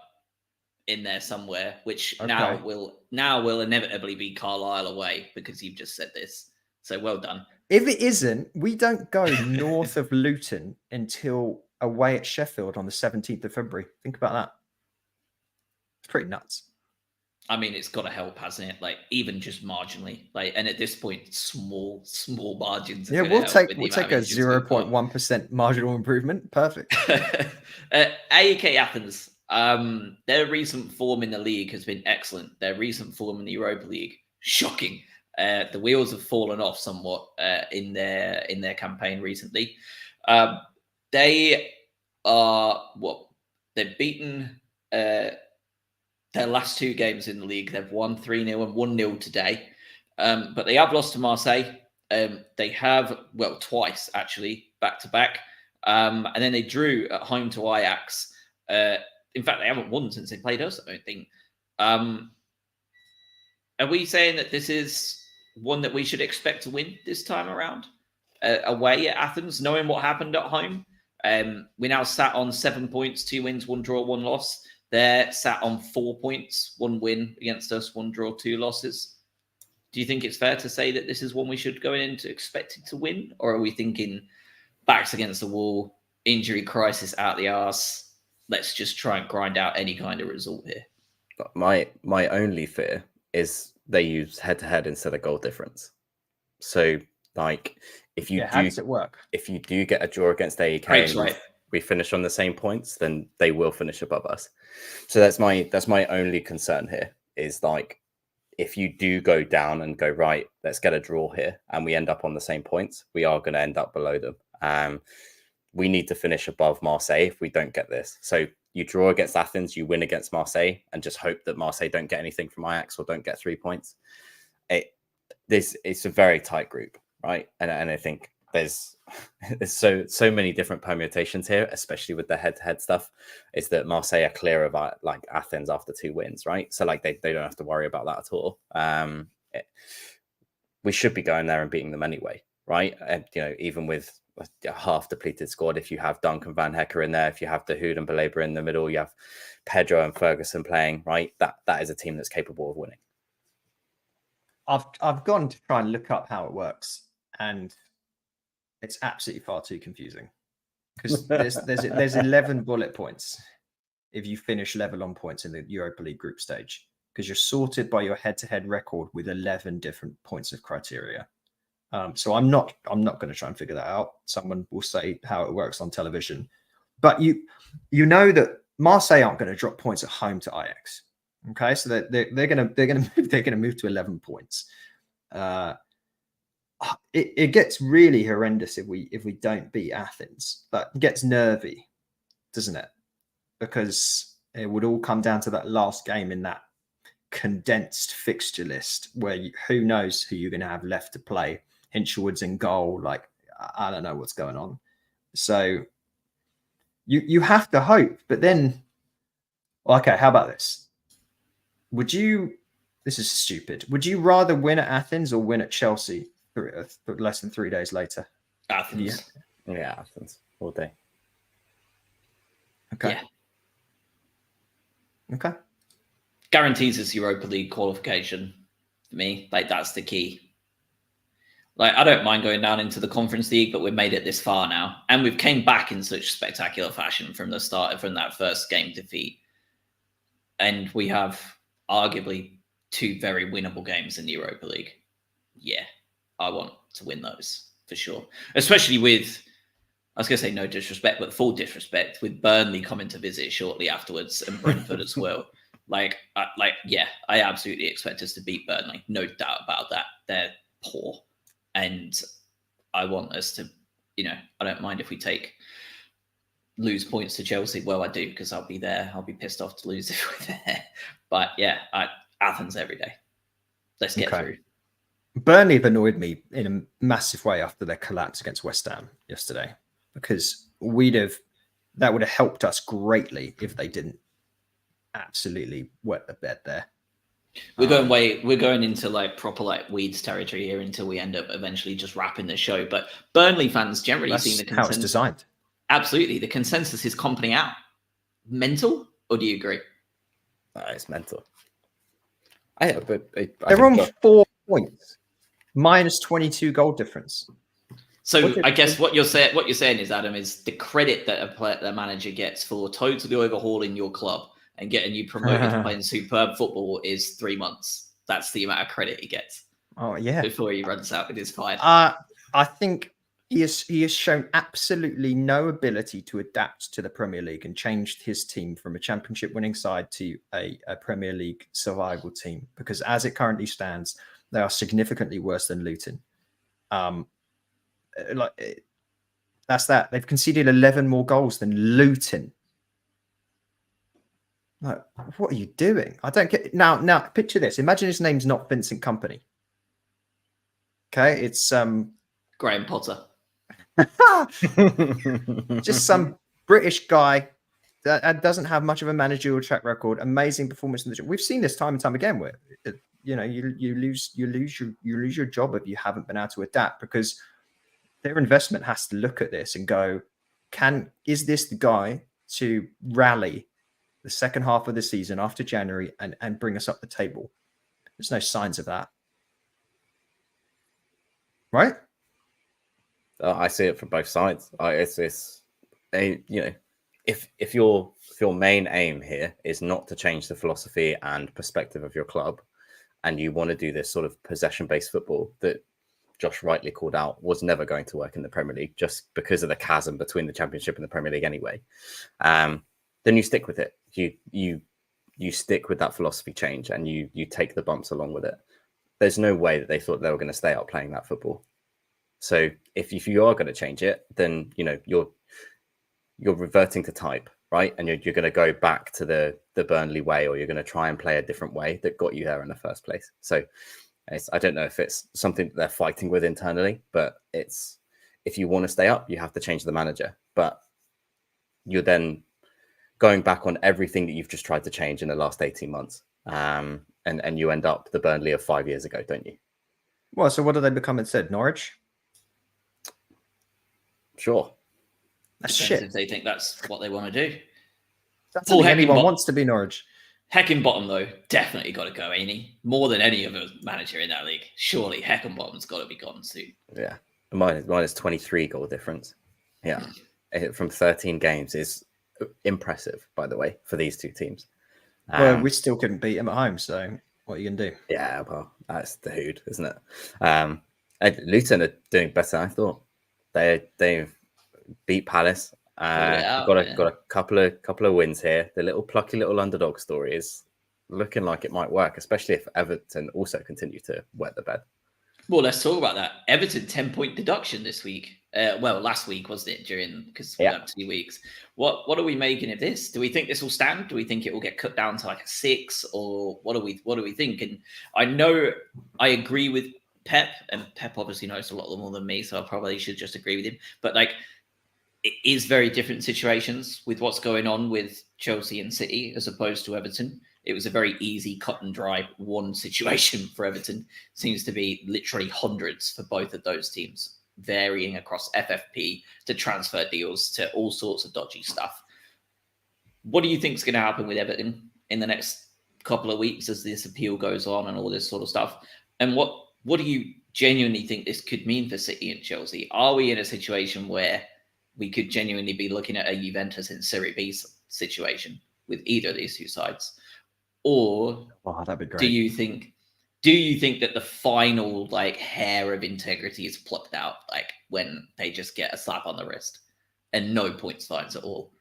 in there somewhere, which now will inevitably be Carlisle away because you've just said this. So well done. If it isn't, we don't go north of Luton until away at Sheffield on the 17th of February. Think about that. It's pretty nuts. I mean, it's got to help, hasn't it? Like even just marginally. Like, and at this point, small margins. Yeah, we'll take a 0.1% marginal improvement. Perfect. AEK Athens. Their recent form in the league has been excellent. Their recent form in the Europa League, shocking. The wheels have fallen off somewhat in their campaign recently. They are they've beaten their last two games in the league. They've won 3-0 and 1-0 today. But they have lost to Marseille. They have, twice actually, back to back. And then they drew at home to Ajax. In fact, they haven't won since they played us, I don't think. Are we saying that this is one that we should expect to win this time around? Away at Athens, knowing what happened at home? We now sat on 7 points, 2 wins, 1 draw, 1 loss. They're sat on 4 points, 1 win against us, 1 draw, 2 losses. Do you think it's fair to say that this is one we should go into expecting to win? Or are we thinking backs against the wall, injury crisis out the arse? Let's just try and grind out any kind of result here. My only fear is they use head-to-head instead of goal difference. So, like, how does it work? If you do get a draw against AEK, right. We finish on the same points, then they will finish above us. So that's my only concern here is like, if you do go down and go, right, let's get a draw here and we end up on the same points, we are going to end up below them. We need to finish above Marseille if we don't get this. So you draw against Athens, you win against Marseille and just hope that Marseille don't get anything from Ajax or don't get 3 points. It's a very tight group, right? And I think there's so many different permutations here, especially with the head-to-head stuff, is that Marseille are clear of like Athens after 2 wins, right? So like they don't have to worry about that at all. We should be going there and beating them anyway, right? And even with a half depleted squad, if you have Duncan Van Hecker in there, if you have Dahoud and Baleba in the middle, you have Pedro and Ferguson playing, right? That is a team that's capable of winning. I've gone to try and look up how it works, and it's absolutely far too confusing because there's 11 bullet points if you finish level on points in the Europa League group stage, because you're sorted by your head-to-head record with 11 different points of criteria. So I'm not going to try and figure that out. Someone will say how it works on television, but you know that Marseille aren't going to drop points at home to Ajax. Okay, so they're going to move to 11 points. It gets really horrendous if we don't beat Athens. But it gets nervy, doesn't it? Because it would all come down to that last game in that condensed fixture list where who knows who you're going to have left to play. Hinchelwood's in goal. Like, I don't know what's going on. So you have to hope. But then, okay, how about this? This is stupid. Would you rather win at Athens or win at Chelsea less than 3 days later? Athens. Yeah, Athens all day. Okay. Yeah. Okay. Guarantees us Europa League qualification for me. Like, that's the key. Like, I don't mind going down into the Conference League, but we've made it this far now. And we've came back in such spectacular fashion from the start, from that first game defeat. And we have arguably 2 very winnable games in the Europa League. Yeah, I want to win those for sure. Especially with, I was going to say no disrespect, but full disrespect, with Burnley coming to visit shortly afterwards and Brentford as well. Yeah, I absolutely expect us to beat Burnley. No doubt about that. They're poor. And I want us to, I don't mind if we lose points to Chelsea. Well, I do, because I'll be there. I'll be pissed off to lose if we're there. But yeah, Athens every day. Let's get through. Burnley have annoyed me in a massive way after their collapse against West Ham yesterday, because that would have helped us greatly if they didn't absolutely wet the bed there. We're going into like proper like weeds territory here until we end up eventually just wrapping the show. But Burnley fans generally seem the consensus. How it's designed. Absolutely, the consensus is company out. Mental, or do you agree? It's mental. They're on 4 points, minus 22 goal difference. So I guess what you're saying is, Adam, is the credit that the manager gets for totally overhauling your club and getting you promoted to playing superb football is 3 months. That's the amount of credit he gets. Oh yeah. Before he runs out with his fired. I think he has shown absolutely no ability to adapt to the Premier League and changed his team from a championship winning side to a Premier League survival team, because as it currently stands, they are significantly worse than Luton. That's that. They've conceded 11 more goals than Luton. Like, what are you doing? I don't get now. Picture this. Imagine his name's not Vincent Kompany. Okay, it's Graham Potter. just some British guy that doesn't have much of a managerial track record. Amazing performance in the job. We've seen this time and time again, where you lose your job if you haven't been able to adapt, because their investment has to look at this and go, is this the guy to rally the second half of the season after January and bring us up the table? There's no signs of that. Right? I see it from both sides. If your main aim here is not to change the philosophy and perspective of your club, and you want to do this sort of possession-based football that Josh rightly called out was never going to work in the Premier League, just because of the chasm between the Championship and the Premier League anyway, then you stick with it. You stick with that philosophy change, and you take the bumps along with it. There's no way that they thought they were going to stay out playing that football. So if you are going to change it, then you're reverting to type, right? And you're going to go back to the Burnley way, or you're going to try and play a different way that got you there in the first place. So I don't know if it's something that they're fighting with internally, but if you want to stay up, you have to change the manager. But you're then going back on everything that you've just tried to change in the last 18 months. And you end up the Burnley of 5 years ago, don't you? Well, so what do they become instead? Norwich? Sure. That's Depends shit. if they think that's what they want to do. That's Paul anyone Heckingbottom wants to be Norwich. Heckingbottom, though, definitely got to go, ain't he? More than any other manager in that league. Surely Heckingbottom's got to be gone soon. Yeah. Mine is 23 goal difference. Yeah. From 13 games is impressive, by the way, for these two teams. Well, we still couldn't beat him at home, so what are you going to do? Yeah, well, that's the hood, isn't it? Luton are doing better than I thought. They've beat Palace. Got a couple of wins here. The little plucky little underdog story is looking like it might work, especially if Everton also continue to wet the bed. Well, let's talk about that. Everton 10-point deduction this week. Last week, wasn't it? Because we have 2 weeks. What are we making of this? Do we think this will stand? Do we think it will get cut down to like a 6, or what do we think? And I know I agree with Pep, and Pep obviously knows a lot more than me, so I probably should just agree with him. But like, it is very different situations with what's going on with Chelsea and City as opposed to Everton. It was a very easy, cut and dry one situation for Everton. Seems to be literally hundreds for both of those teams, varying across FFP to transfer deals to all sorts of dodgy stuff. What do you think is going to happen with Everton in the next couple of weeks as this appeal goes on and all this sort of stuff? And what do you genuinely think this could mean for City and Chelsea? Are we in a situation where we could genuinely be looking at a Juventus in Serie B situation with either of these two sides? Or Oh, that'd be great. do you think that the final like hair of integrity is plucked out, like when they just get a slap on the wrist and no points fines at all?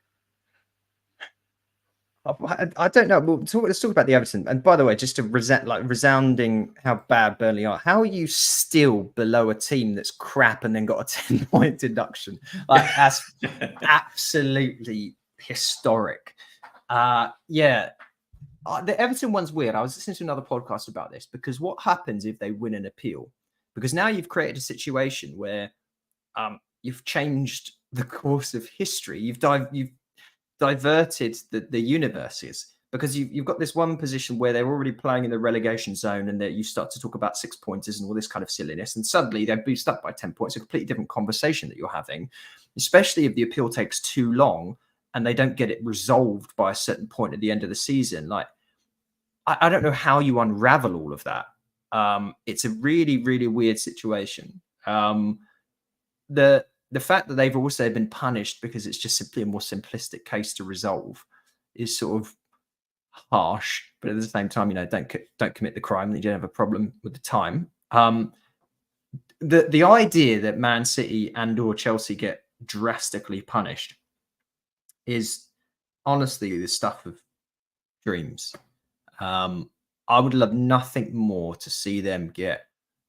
I don't know. Let's talk about the Everton. And by the way, just to resounding how bad Burnley are. How are you still below a team that's crap and then got a 10-point deduction? Like that's absolutely historic. Yeah. The Everton one's weird. I was listening to another podcast about this because what happens if they win an appeal? Because now you've created a situation where you've changed the course of history. You've diverted the universes because you've got this one position where they're already playing in the relegation zone and that you start to talk about 6-pointers and all this kind of silliness. And suddenly they'd be stuck by 10 points. A completely different conversation that you're having, especially if the appeal takes too long and they don't get it resolved by a certain point at the end of the season. Like, I don't know how you unravel all of that. It's a really, really weird situation. The fact that they've also been punished because it's just simply a more simplistic case to resolve is sort of harsh, but at the same time, don't commit the crime and you don't have a problem with the time. The idea that Man City and or Chelsea get drastically punished is honestly the stuff of dreams. I would love nothing more to see them get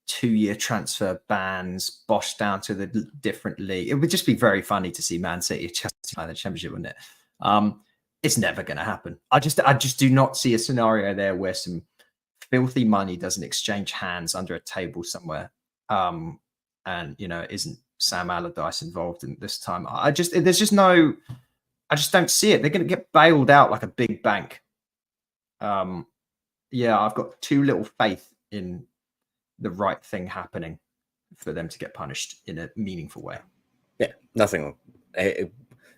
2-year transfer bans, bosh down to the different league. It would just be very funny to see Man City Chelsea in the Championship, wouldn't it? It's never going to happen. I just do not see a scenario there where some filthy money doesn't exchange hands under a table somewhere. And isn't Sam Allardyce involved in this time? I just don't see it. They're going to get bailed out like a big bank. Yeah, I've got too little faith in the right thing happening for them to get punished in a meaningful way. Yeah,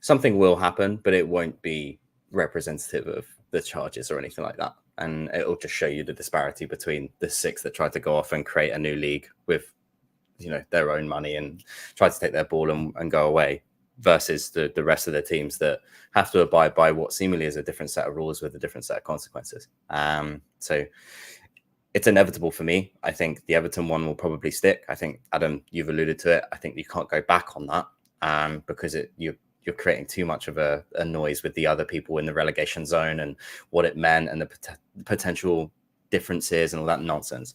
something will happen, but it won't be representative of the charges or anything like that. And it'll just show you the disparity between the 6 that tried to go off and create a new league with, their own money and try to take their ball and go away, versus the rest of the teams that have to abide by what seemingly is a different set of rules with a different set of consequences. So it's inevitable for me. I think the Everton one will probably stick. I think, Adam, you've alluded to it. I think you can't go back on that because you're creating too much of a noise with the other people in the relegation zone and what it meant and the potential differences and all that nonsense.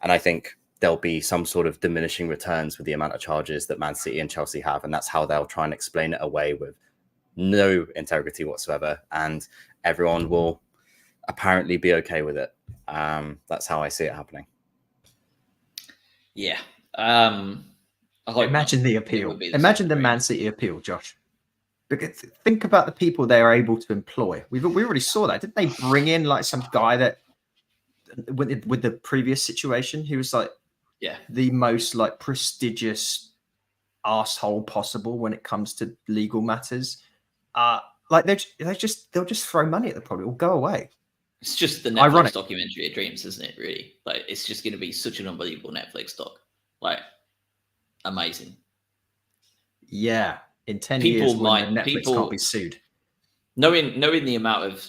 And I think there'll be some sort of diminishing returns with the amount of charges that Man City and Chelsea have. And that's how they'll try and explain it away with no integrity whatsoever. And everyone will apparently be okay with it. That's how I see it happening. Yeah. Imagine the appeal. Imagine the Man City appeal, Josh. Because think about the people they are able to employ. We already saw that. Didn't they bring in like some guy that with the previous situation, he was like the most like prestigious arsehole possible when it comes to legal matters. Like they'll just throw money at the problem. It will go away. It's just the Netflix documentary of dreams, isn't it? Really, like it's just going to be such an unbelievable Netflix doc. Like amazing. Yeah, in 10 years, Netflix can't be sued. Knowing the amount of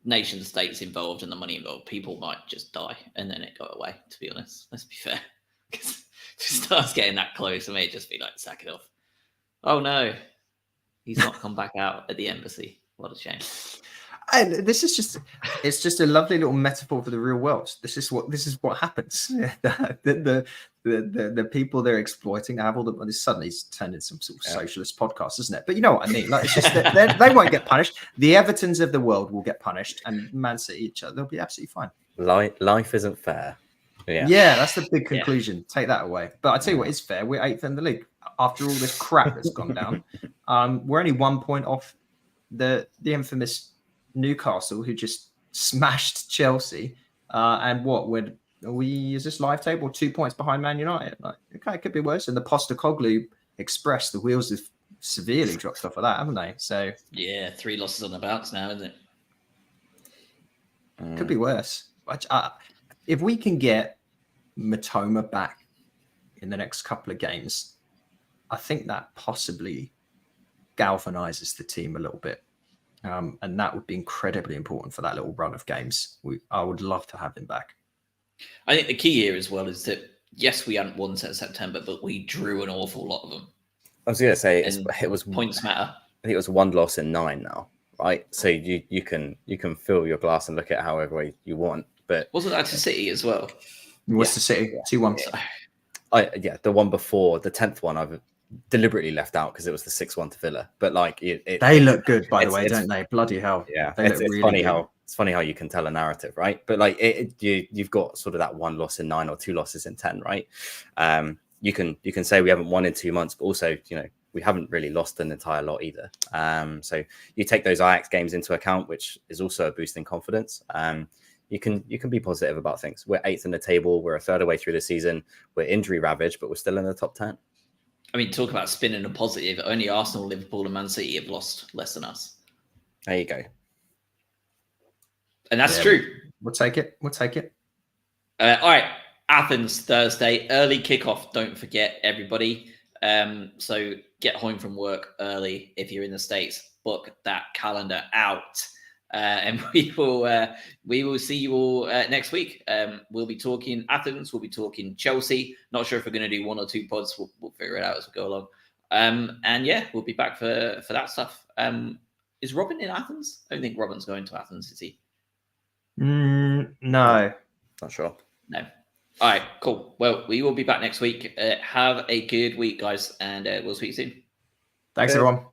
nation states involved and the money involved, people might just die and then it go away. To be honest, let's be fair. Because if it starts getting that close, I may just be like, sack it off. Oh no, he's not come back out at the embassy. What a shame. And this is just a lovely little metaphor for the real world. This is what happens. The people they're exploiting have all the money. Suddenly it's turned into some sort of socialist podcast, isn't it? But you know what I mean. Like it's just that they won't get punished. The Evertons of the world will get punished, and Man City each other. They'll be absolutely fine. Life isn't fair. Yeah, that's the big conclusion. Take that away. But I tell you what is fair. We're 8th in the league after all this crap that's gone down. We're only 1 point off the infamous Newcastle, who just smashed Chelsea. And is this live table 2 points behind Man United? Like, okay, it could be worse. And the Postecoglou Express, the wheels have severely dropped off of that, haven't they? So yeah, 3 losses on the bounce now, isn't it? Could be worse. If we can get Matoma back in the next couple of games, I think that possibly galvanizes the team a little bit. And that would be incredibly important for that little run of games. I would love to have him back. I think the key here as well is that, yes, we hadn't won since September, but we drew an awful lot of them. I was going to say And it was points matter. I think it was 1 loss in 9 now, right? So you can fill your glass and look at it however way you want. But Wasn't that to City as well? Worcester City, 2-1. the one before, the 10th one, I've deliberately left out because it was the 6-1 to Villa. But like they look good, by the it's- way, it's- don't they? Bloody hell! Yeah, They it's look really funny good. it's funny how you can tell a narrative, right? But like you've got sort of that 1 loss in 9 or 2 losses in 10, right? You can say we haven't won in 2 months, but also we haven't really lost an entire lot either. So you take those Ajax games into account, which is also a boost in confidence. You can be positive about things. We're 8th in the table. We're a third away through the season. We're injury ravaged, but we're still in the top 10. I mean, talk about spinning a positive. Only Arsenal, Liverpool, and Man City have lost less than us. There you go. And that's Yeah. true. We'll take it. All right. Athens, Thursday. Early kickoff. Don't forget, everybody. So get home from work early if you're in the States. Book that calendar out. And we will see you all next week. We'll be talking Athens. We'll be talking Chelsea. Not sure if we're going to do 1 or 2 pods. We'll figure it out as we go along. And yeah, we'll be back for that stuff. Is Robin in Athens? I don't think Robin's going to Athens, is he? No. Not sure. No. All right, cool. Well, we will be back next week. Have a good week, guys, and we'll speak soon. Thanks, Okay. everyone.